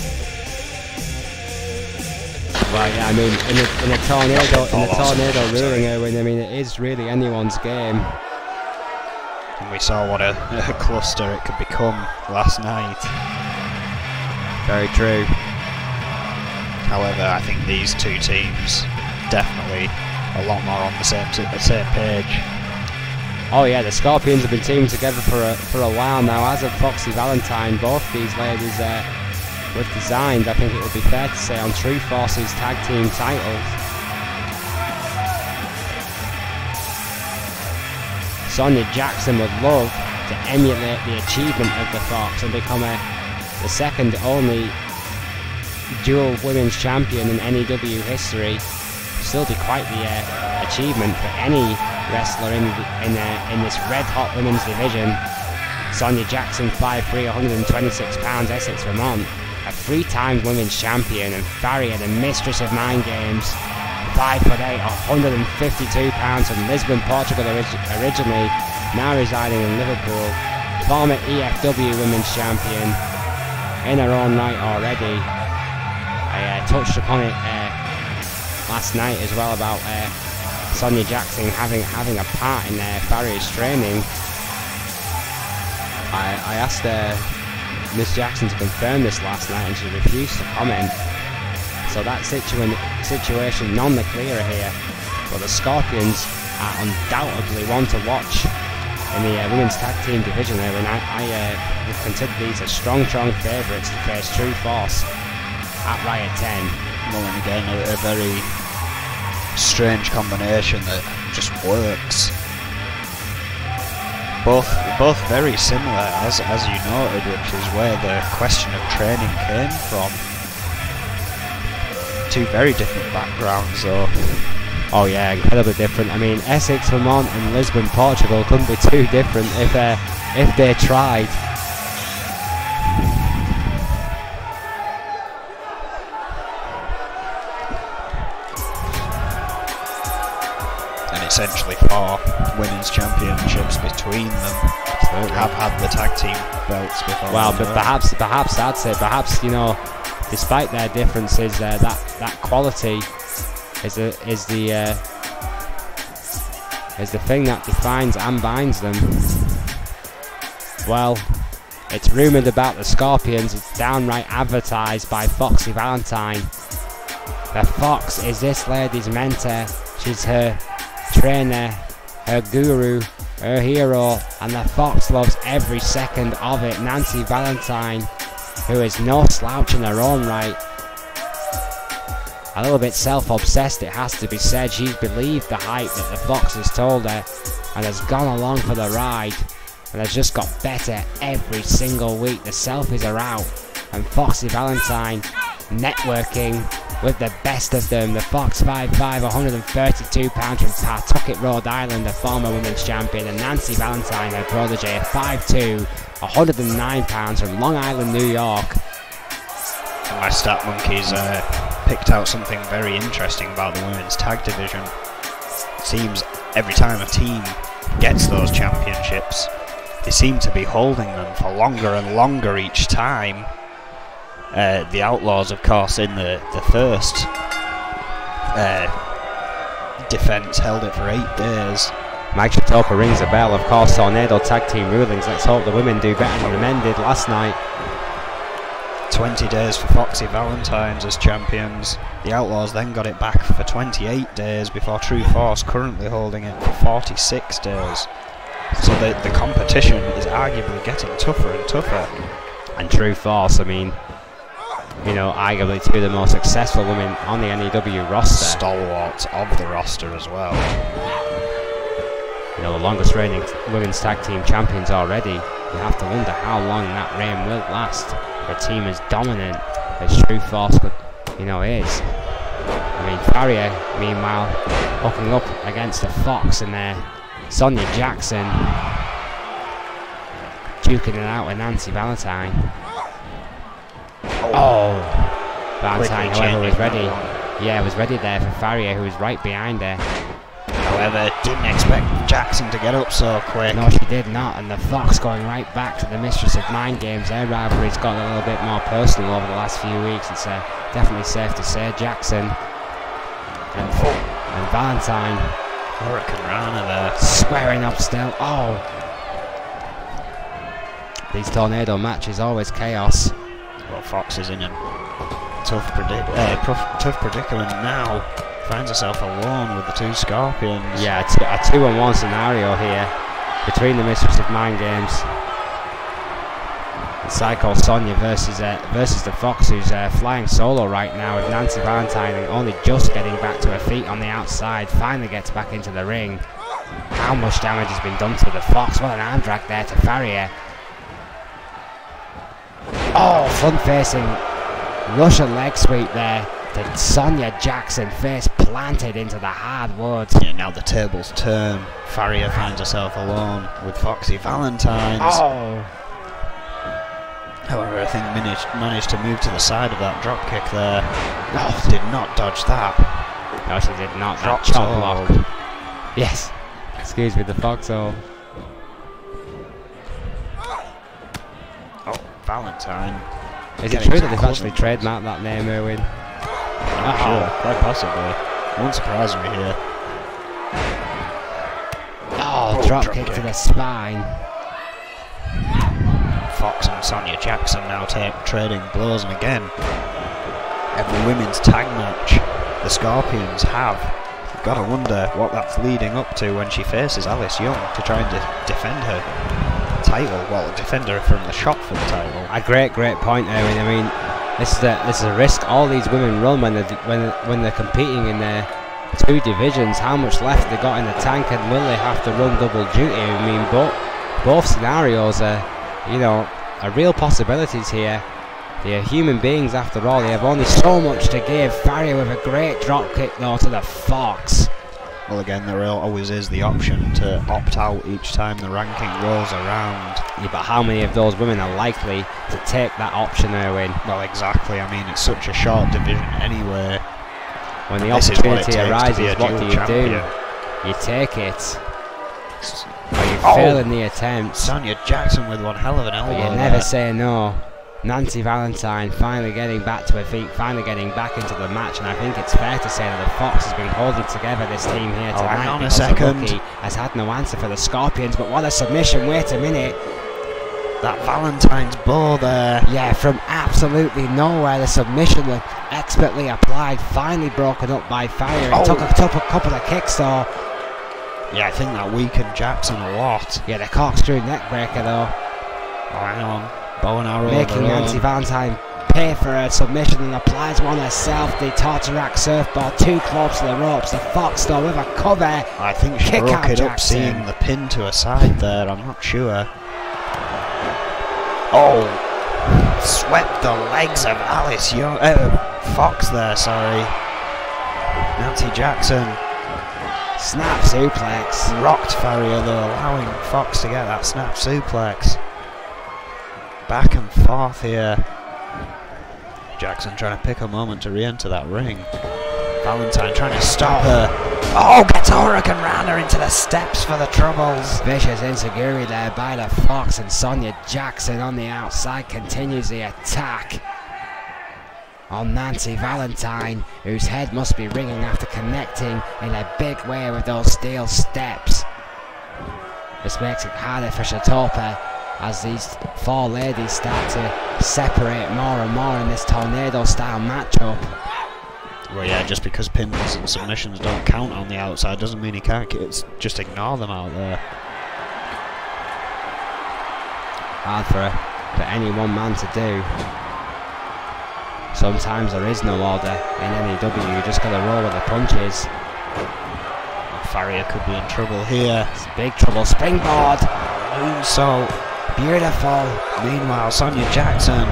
Well, yeah, I mean, in a tornado ruling, Erwin, I mean, it is really anyone's game. And we saw what a cluster it could become last night. Very true. However, I think these two teams definitely a lot more on the same page. Oh yeah, the Scorpions have been teaming together for a while now, as of Foxy Valentine. Both these ladies were designed, I think it would be fair to say, on True Force's tag team titles. Sonia Jackson would love to emulate the achievement of the Fox and become the second only dual women's champion in N.E.W history. Still be quite the achievement for any wrestler in this red-hot women's division. Sonia Jackson, 5'3", 126 pounds, Essex, Vermont, a 3-time women's champion, and Farrier, the mistress of mind games, 5'8", 152 pounds, from Lisbon, Portugal originally, now residing in Liverpool, former EFW women's champion, in her own right already. I touched upon it last night as well about Sonia Jackson having a part in Farrier's training. I asked Miss Jackson to confirm this last night, and she refused to comment. So that situation none the clearer here. But the Scorpions are undoubtedly one to watch in the women's tag team division there, and I would consider these as strong favourites to face True Force at Riot 10. Well, and again, a very strange combination that just works. Both very similar, as you noted, which is where the question of training came from. Two very different backgrounds, though. Oh yeah, incredibly different. I mean, Essex, Vermont, and Lisbon, Portugal couldn't be too different if they tried. Essentially 4 women's championships between them. Absolutely. Have had the tag team belts before. Well, but perhaps I'd say you know, despite their differences, that quality is the thing that defines and binds them. Well, it's rumoured about the Scorpions. It's downright advertised by Foxy Valentine. The Fox is this lady's mentor. She's her trainer, her guru, her hero, and the Fox loves every second of it. Nancy Valentine, who is no slouch in her own right, a little bit self-obsessed, it has to be said. She's believed the hype that the Fox has told her and has gone along for the ride, and has just got better every single week. The selfies are out, and Foxy Valentine networking with the best of them. The Fox, 5'5", 132 pounds, from Pawtucket, Rhode Island, the former women's champion, and Nancy Valentine, her protege, 5'2", 109 pounds, from Long Island, New York. And my stat monkeys picked out something very interesting about the women's tag division. It seems every time a team gets those championships, they seem to be holding them for longer and longer each time. The Outlaws, of course, in the first defence held it for 8 days. Mike Shatopa rings a bell. Of course, Tornado tag team rulings. Let's hope the women do better than the men did last night. 20 days for Foxy Valentines as champions. The Outlaws then got it back for 28 days before True Force currently holding it for 46 days. So the competition is arguably getting tougher and tougher. And True Force, I mean, you know, arguably two of the most successful women on the N.E.W. roster. Stalwarts of the roster as well. You know, the longest reigning women's tag team champions already. You have to wonder how long that reign will last for a team as dominant as True Force could, you know, is. I mean, Farrier, meanwhile, hooking up against the Fox and Sonia Jackson duking it out with Nancy Valentine. Oh, Valentine, however, was ready. Yeah, was ready there for Farrier, who was right behind her. However, didn't expect Jackson to get up so quick. No, she did not, and the Fox going right back to the Mistress of Mind Games. Their rivalry's gotten a little bit more personal over the last few weeks. It's definitely safe to say. Jackson and Valentine. Hurricane Rana there. Squaring up still. Oh! These Tornado matches, always chaos. Well, Fox is in a tough predicament now. Finds herself alone with the 2 Scorpions. Yeah, a 2-on-1 scenario here between the Mistress of Mind Games and Psycho Sonia versus the Fox, who's flying solo right now with Nancy Valentine and only just getting back to her feet on the outside. Finally gets back into the ring. How much damage has been done to the Fox? What an arm drag there to Farrier. Oh, front-facing Russian leg sweep there. To Sonia Jackson, face planted into the hardwood. Yeah, now the tables turn. Farrier finds herself alone with Foxy Valentines. Oh! However, I think managed to move to the side of that drop kick there. Oh, did not dodge that. No, she did not. Drop That chop hold. block. Yes. Excuse me, the foxhole. Oh, Valentine. Is it true that they've actually trademarked that name, Erwin? I'm sure, quite possibly. Won't surprise me here. Oh, drop kick to the spine. Fox and Sonia Jackson now trading blows, and again, every women's tag match the Scorpions have. You've got to wonder what that's leading up to when she faces Alice Young to try and defend her title. Well, defend her from the shot for the title. A great point, Erwin. I mean, this is a risk all these women run when they're competing in their 2 divisions. How much left they got in the tank, and will they have to run double duty? I mean, both scenarios are, you know, are real possibilities here. They are human beings after all. They have only so much to give. Farrier with a great drop kick though to the Fox. Well, again, there always is the option to opt out each time the ranking rolls around. Yeah, but how many of those women are likely to take that option, Erwin? Well, exactly. I mean, it's such a short division anyway. When the opportunity arises, what do? You take it. Or you fail in the attempt. Sonia Jackson with one hell of an elbow. But you never say no. Nancy Valentine finally getting back to her feet, finally getting back into the match, and I think it's fair to say that the Fox has been holding together this team here tonight. Hang on a second. Lucky has had no answer for the Scorpions, but what a submission. Wait a minute. That Valentine's bow there. Yeah, from absolutely nowhere, the submission was expertly applied, finally broken up by Farrier. It took a couple of kicks though. Yeah, I think that weakened Jackson a lot. Yeah, the corkscrew neckbreaker though. Oh, hang on. Bow and arrow. Making Nancy Valentine pay for her submission and applies one herself. The torture rack surfboard too close to the ropes. The Fox though with a cover. I think she broke it up, seeing the pin to her side there. I'm not sure. Oh, swept the legs of Alice Young. Fox there, sorry. Nancy Jackson. Snap suplex. Rocked Farrier though, allowing Fox to get that snap suplex. Back and forth here. Jackson trying to pick a moment to re-enter that ring. Valentine trying to stop her. Oh, gets Hurricane Rana into the steps for the troubles. Vicious enziguri there by the Fox, and Sonia Jackson on the outside continues the attack. on Nancy Valentine, whose head must be ringing after connecting in a big way with those steel steps. This makes it harder for Shatopa as these four ladies start to separate more and more in this tornado-style matchup. Well, yeah, just because pins and submissions don't count on the outside doesn't mean he can't just ignore them out there. Hard for any one man to do. Sometimes there is no order in N.E.W, you just gotta roll with the punches. Farrier could be in trouble here. It's big trouble. Springboard. Moonsault. Beautiful. Meanwhile, Sonia Jackson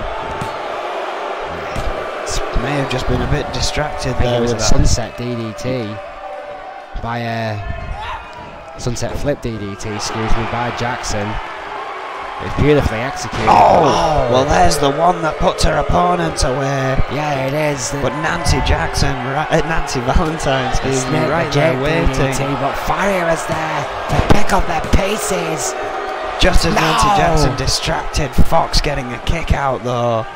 may have just been a bit distracted there. It was with a that sunset DDT by a sunset flip DDT, excuse me, by Jackson. It's beautifully executed. Oh, well, there's the one that puts her opponent away. Yeah, it is. But Nancy Valentine, excuse me, right there waiting. DDT, but Farrier was there to pick up their pieces. Just as Nancy Jackson distracted, Fox getting a kick out though.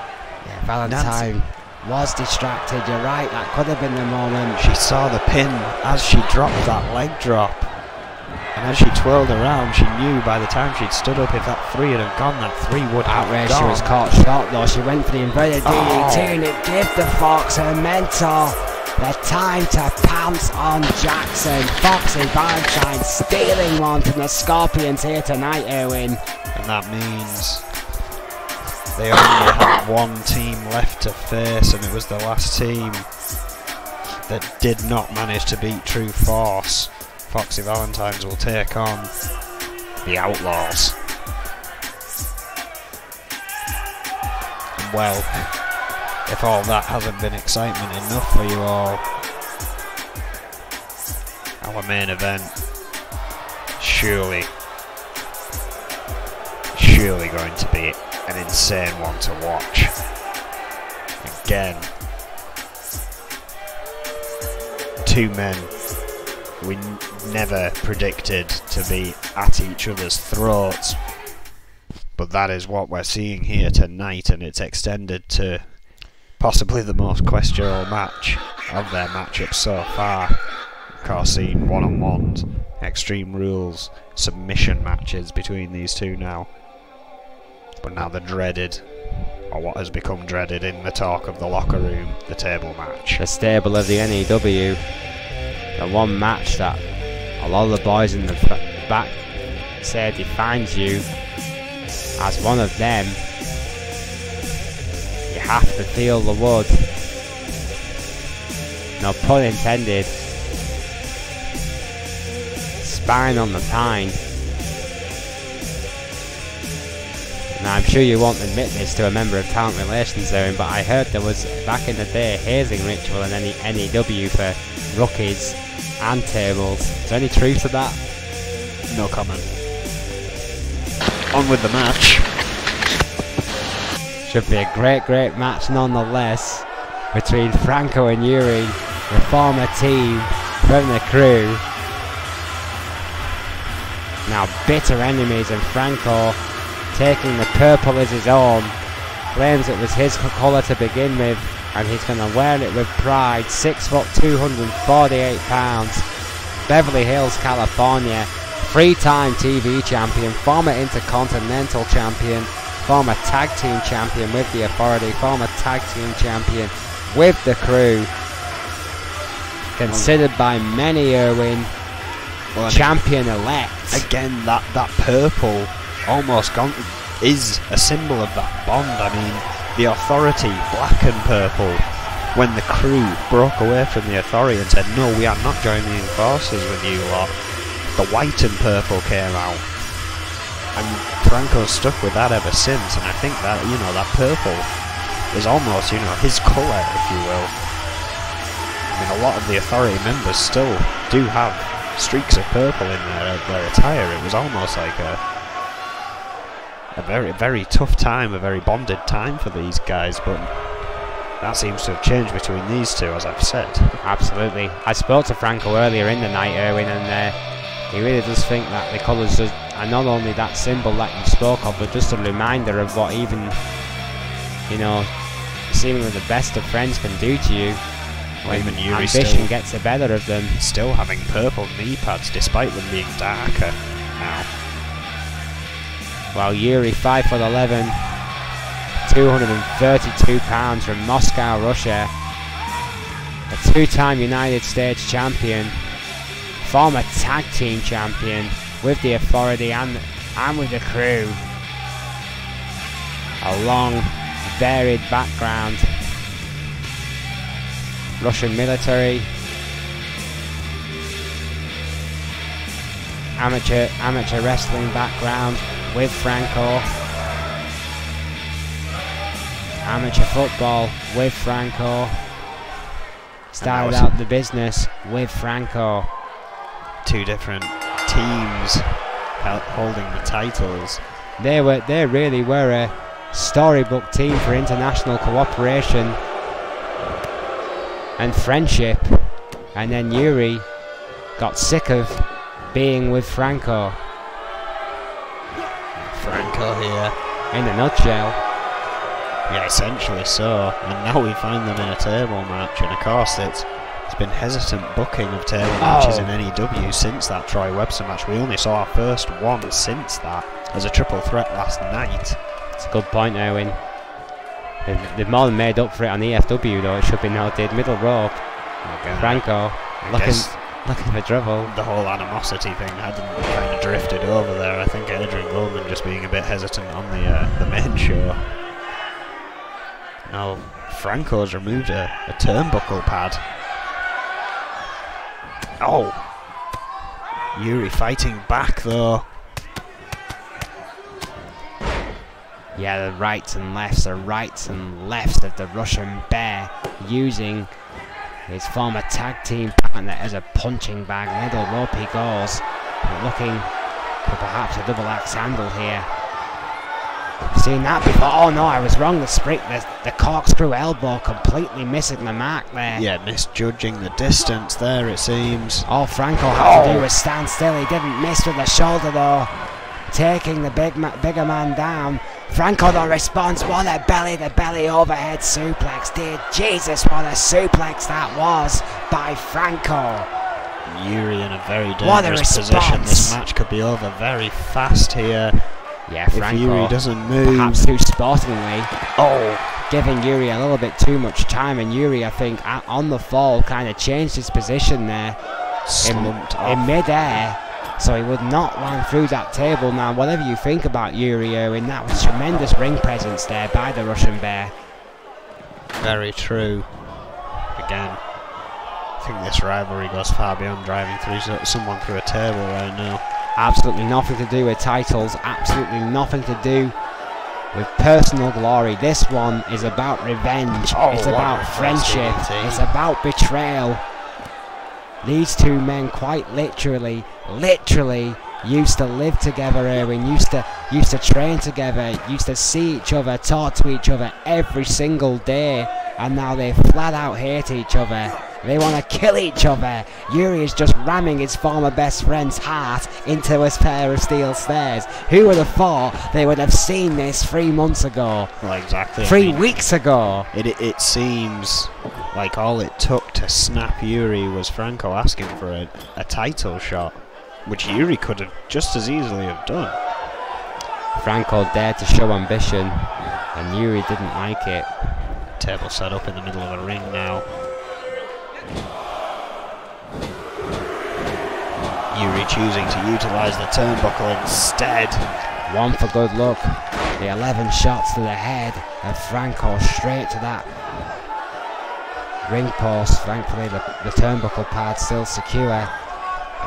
Yeah, Valentine was distracted, you're right, that could have been the moment. She saw the pin as she dropped that leg drop. And as she twirled around, she knew by the time she'd stood up, if that 3 had gone, that 3 would have Outrage, gone. she was caught short though, she went for the inverted DDT and it gave the Fox her mentor the time to pounce on Jackson. Fox and Valentine stealing one from the Scorpions here tonight, Erwin. And that means they only have one team left to face, and it was the last team that did not manage to beat True Force. Foxy Valentines will take on the Outlaws. Well, if all that hasn't been excitement enough for you all, our main event, surely going to be an insane one to watch. Again, two men we never predicted to be at each other's throats, but that is what we're seeing here tonight, and it's extended to possibly the most questionable match of their matchup so far. Of course, seeing one-on-ones, Extreme Rules, submission matches between these two now. But now the dreaded, or what has become dreaded in the talk of the locker room, the table match. The stable of the N.E.W. The one match that a lot of the boys in the back say defines you as one of them. You have to feel the wood. No pun intended. Spine on the pine. Now I'm sure you won't admit this to a member of Talent Relations Zone, but I heard there was, back in the day, a hazing ritual in N.E.W. for rookies and tables. Is there any truth to that? No comment. On with the match. Should be a great match nonetheless between Franco and Yuri, the former team from the crew. Now bitter enemies, and Franco, taking the purple as his own, claims it was his colour to begin with, and he's going to wear it with pride. 6 foot 248 pounds, Beverly Hills, California, 3-time TV champion, former Intercontinental champion, former tag team champion with the Authority, former tag team champion with the crew, considered by many, Erwin, champion-elect. Again, that purple almost gone is a symbol of that bond. I mean, the Authority, black and purple, when the crew broke away from the Authority and said, no, we are not joining forces with you lot, the white and purple came out, and Franco's stuck with that ever since. And I think that, you know, that purple is almost, you know, his colour, if you will. I mean, a lot of the Authority members still do have streaks of purple in their attire. It was almost like a very tough time, a very bonded time for these guys, but that seems to have changed between these two, as I've said. Absolutely. I spoke to Franco earlier in the night, Erwin, and he really does think that the colours are not only that symbol that you spoke of, but just a reminder of what even, you know, seemingly the best of friends can do to you when Even Yuri ambition gets the better of them. still having purple knee pads despite them being darker now. While Yuri, 5'11", 232 pounds from Moscow, Russia, a two-time United States champion, former tag team champion with the Authority and with the Crew. A long, varied background. Russian military, amateur wrestling background with Franco, amateur football with Franco, started out the business with Franco. Two different teams holding the titles. They really were a storybook team for international cooperation and friendship, and then Yuri got sick of being with Franco. Franco here. In a nutshell. Yeah, essentially so. And now we find them in a table match, and of course it's been hesitant booking of table matches in N.E.W. since that Troy Webster match. We only saw our first one since that as a triple threat last night. It's a good point, Erwin. They've more than made up for it on EFW, though, it should be noted. Middle rope, Again, Franco looking for trouble. The whole animosity thing hadn't kind of drifted over there. I think Adrian Goldman just being a bit hesitant on the main show. Now Franco's removed a turnbuckle pad. Oh! Yuri fighting back though. Yeah, the rights and lefts of the Russian Bear, using his former tag team partner as a punching bag. Middle rope he goes, but looking for perhaps a double axe handle here. I've seen that before. Oh no, I was wrong. The corkscrew elbow completely missing the mark there. Yeah, misjudging the distance there, it seems. All Franco had to do was stand still. He didn't miss with the shoulder though, taking the bigger man down. Franco though responds. What a belly overhead suplex, dear Jesus, what a suplex that was by Franco. Yuri in a very dangerous position. This match could be over very fast here. Yeah, Franco, if Yuri doesn't move, perhaps too sportingly, giving Yuri a little bit too much time, and Yuri, I think, on the fall, kind of changed his position there in mid-air, so he would not land through that table. Now, whatever you think about Yuri, Erwin, that was tremendous ring presence there by the Russian Bear. Very true. Again, I think this rivalry goes far beyond driving someone through a table right now. Absolutely nothing to do with titles, absolutely nothing to do with personal glory. This one is about revenge, it's about friendship, it's about betrayal. These two men quite literally used to live together, Erwin, used to train together, used to see each other, talk to each other every single day, and now they flat out hate each other. They want to kill each other. Yuri is just ramming his former best friend's heart into a pair of steel stairs. Who would have thought they would have seen this 3 months ago? Well, exactly. 3 weeks ago. It seems like all it took to snap Yuri was Franco asking for a title shot, which Yuri could have just as easily have done. Franco dared to show ambition, and Yuri didn't like it. Table set up in the middle of a ring now. Yuri choosing to utilise the turnbuckle instead. One for good luck. The 11 shots to the head of Franco straight to that ring post. Thankfully the turnbuckle pad still secure.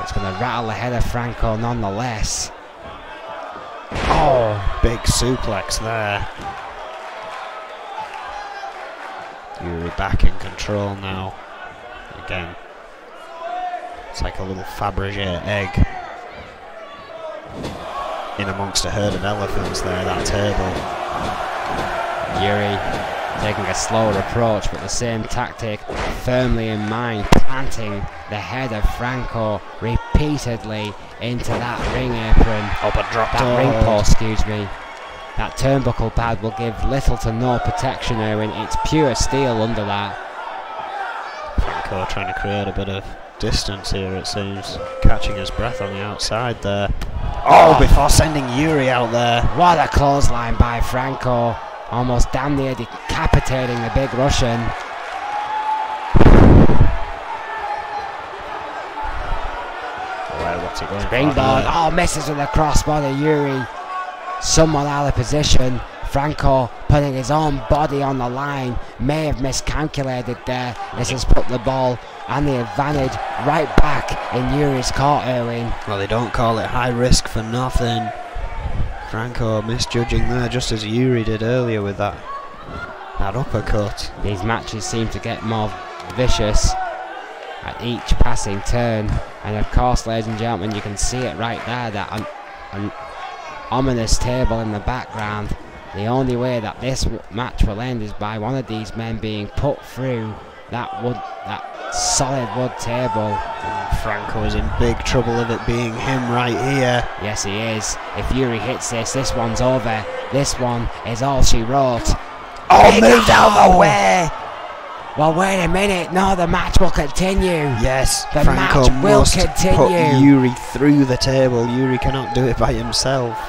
It's going to rattle the head of Franco nonetheless. Oh, big suplex there. Yuri back in control now. Again, it's like a little Fabergé egg in amongst a herd of elephants there, that table. Yuri taking a slower approach, but the same tactic firmly in mind, planting the head of Franco repeatedly into that ring apron. Oh, but dropped that ring post, excuse me. That turnbuckle pad will give little to no protection, Erwin. It's pure steel under that. Franco trying to create a bit of distance here, it seems. Catching his breath on the outside there. Oh, before sending Yuri out there. What a clothesline by Franco. Almost damn near decapitating the big Russian. Well, what's he going Springboard. for? Oh, misses with a crossbody. Yuri somewhat out of position. Franco putting his own body on the line. May have miscalculated there. This has put the ball and the advantage right back in Yuri's court, Erwin. Well, they don't call it high risk for nothing. Franco misjudging there, just as Yuri did earlier with that uppercut. These matches seem to get more vicious at each passing turn, and of course, ladies and gentlemen, you can see it right there, that an ominous table in the background. The only way that this match will end is by one of these men being put through that solid wood table. Franco is in big trouble of it being him right here. Yes, he is. If Yuri hits this one's over. This one is all she wrote. Oh, moved out of the way! Well, wait a minute. No, the match will continue. Yes, the Franco match will must continue. Put Yuri through the table. Yuri cannot do it by himself.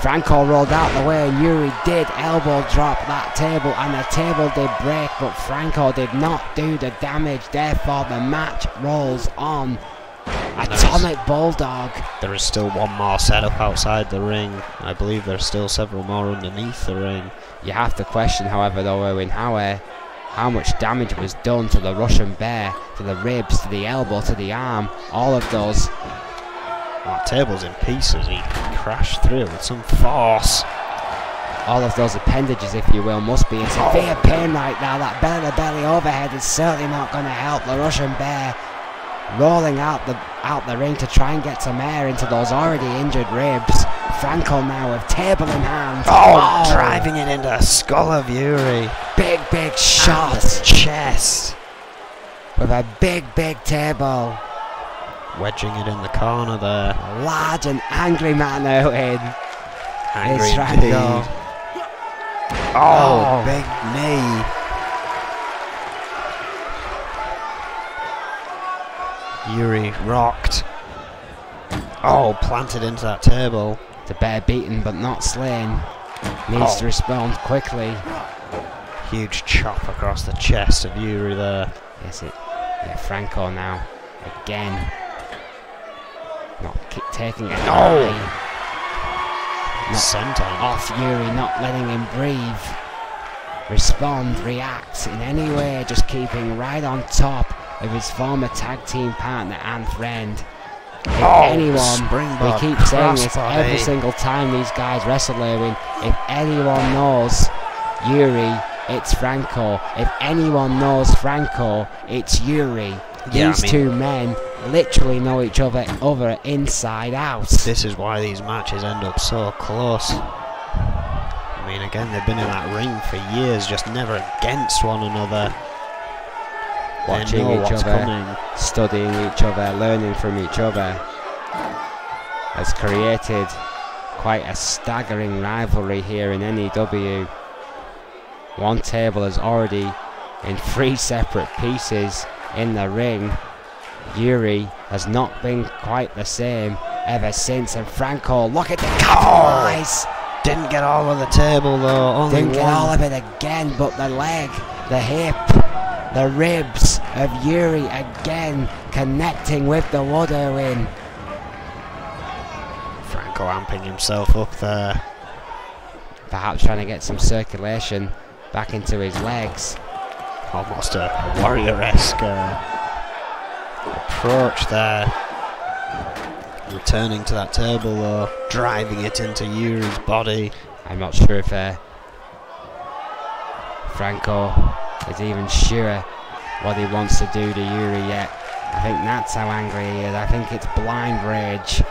Franco rolled out the way, and Yuri did elbow drop that table, and the table did break, but Franco did not do the damage. Therefore, the match rolls on. Atomic Bulldog. There is still one more setup outside the ring. I believe there are still several more underneath the ring. You have to question, however, though, Erwin, how much damage was done to the Russian Bear, to the ribs, to the elbow, to the arm. All of those. That table's in pieces. He crashed through with some force. All of those appendages, if you will, must be in severe pain right now. That belly-to-belly overhead is certainly not going to help the Russian Bear. Rolling out the ring to try and get some air into those already injured ribs. Franco now with table in hand. Oh, driving it into the skull of Yuri. Big shot. And the chest. With a big table. Wedging it in the corner there. A large and angry man out in. Angry Franco. indeed. Oh, big knee. Yuri rocked. Oh, planted into that table. The Bear beaten but not slain. Needs to respond quickly. Huge chop across the chest of Yuri there. Yes, yeah, Franco now. Again. Not taking it. No! Not sent on. Off Yuri, not letting him breathe. Respond, react in any way, just keeping right on top of his former tag team partner and friend. If anyone, we keep saying this every single time these guys wrestle, Erwin, if anyone knows Yuri, it's Franco. If anyone knows Franco, it's Yuri. These two men literally know each other inside out. This is why these matches end up so close. I mean, again, they've been in that ring for years, just never against one another. Watching each other, studying each other, learning from each other, has created quite a staggering rivalry here in N.E.W. One table is already in 3 separate pieces in the ring. Yuri has not been quite the same ever since, and Franco, look at the capitalize. Didn't get all of the table though, only didn't get all of it again, but the leg, the hip, the ribs of Yuri again connecting with the wood, Erwin. Franco amping himself up there. Perhaps trying to get some circulation back into his legs. Almost a warrior-esque approach there. Returning to that table though, driving it into Yuri's body. I'm not sure if Franco is even sure what he wants to do to Yuri yet. I think that's how angry he is. I think it's blind rage.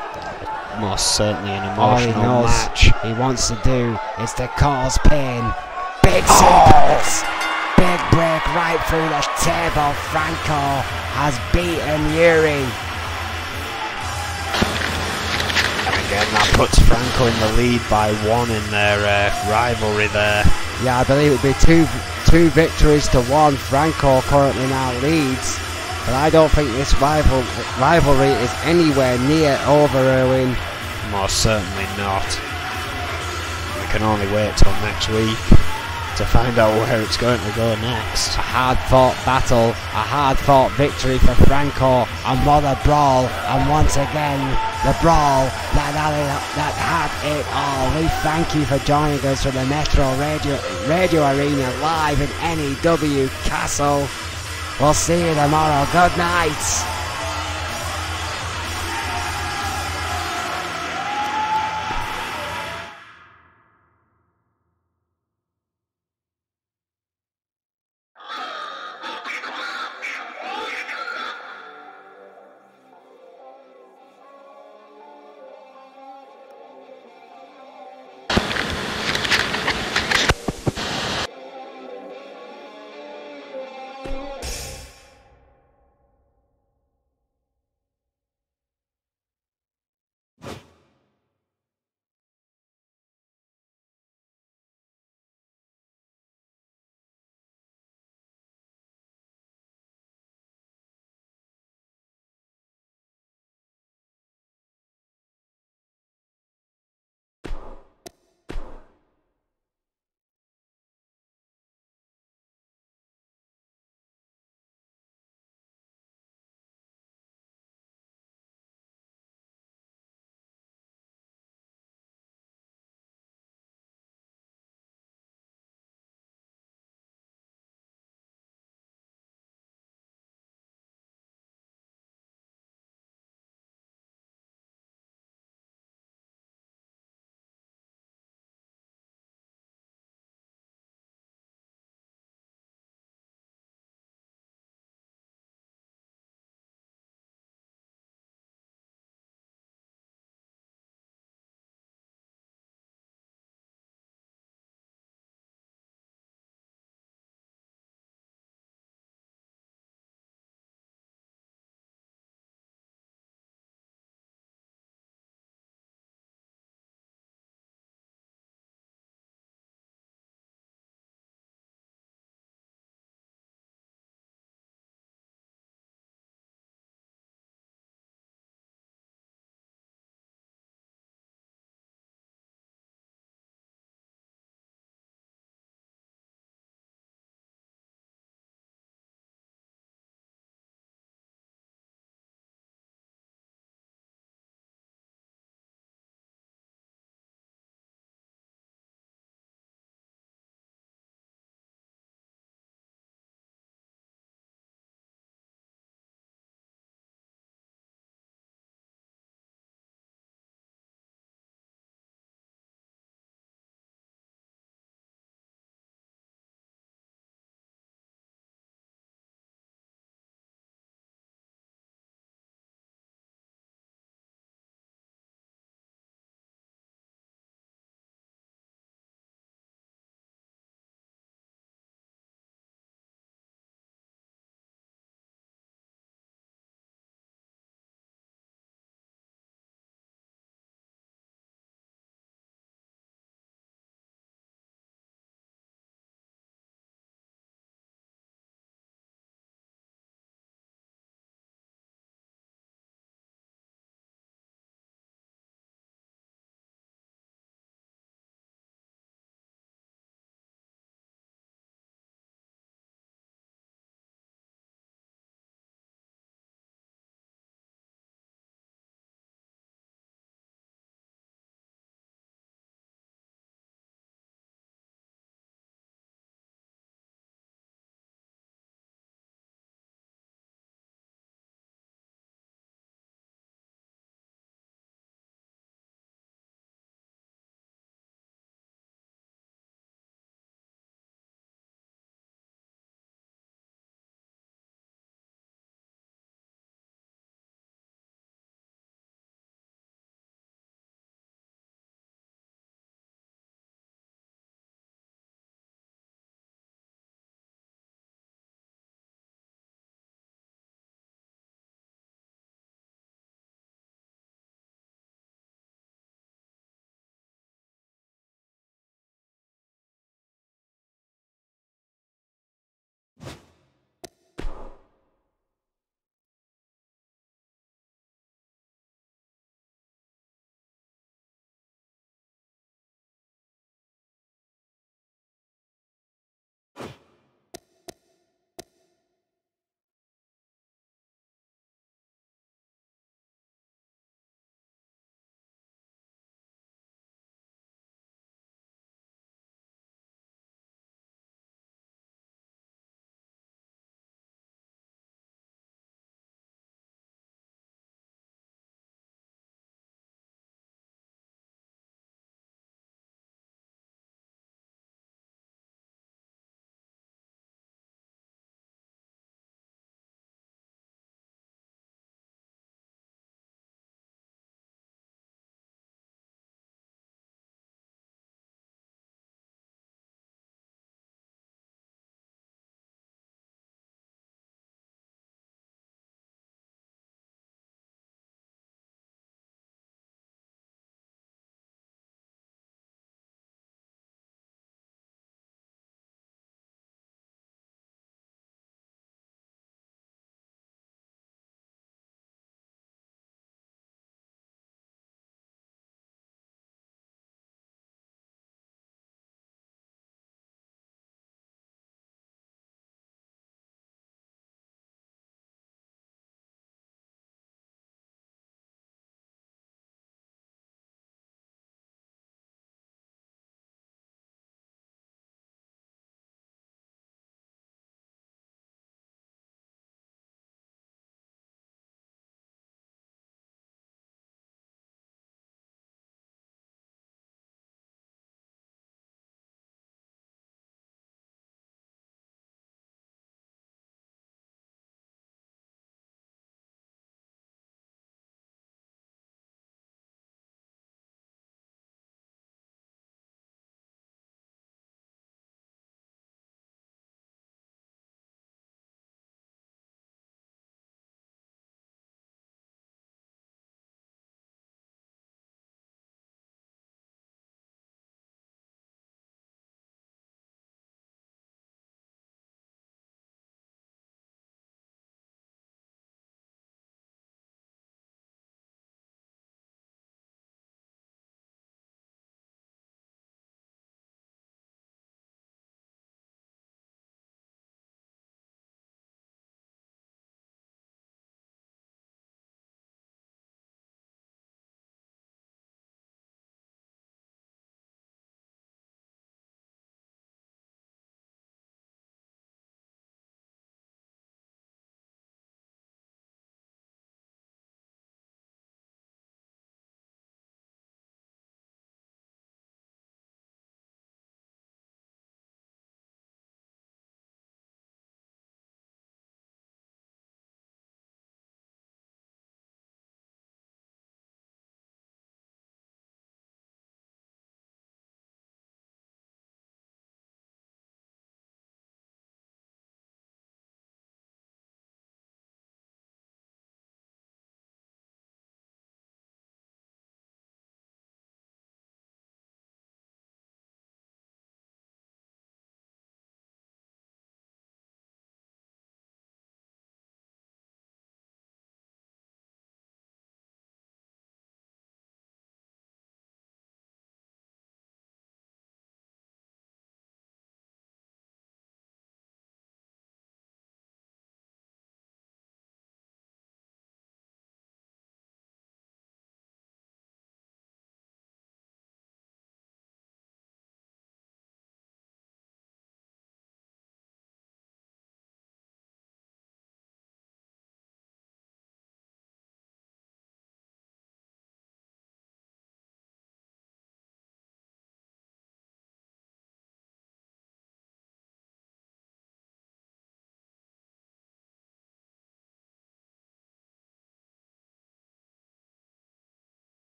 Most certainly an All he emotional knows match. he wants to do is to cause pain. Big suplex. Big break right through the table. Franco has beaten Yuri. Again, that puts Franco in the lead by 1 in their rivalry there. Yeah, I believe it would be two victories to 1. Franco currently now leads, but I don't think this rivalry is anywhere near over, Erwin. Most certainly not. We can only wait till next week to find out where it's going to go next. A hard-fought battle, a hard-fought victory for Franco and Mother Brawl, and once again, the Brawl that had it all. We thank you for joining us from the Metro Radio Arena live in N.E.W. Castle. We'll see you tomorrow. Good night.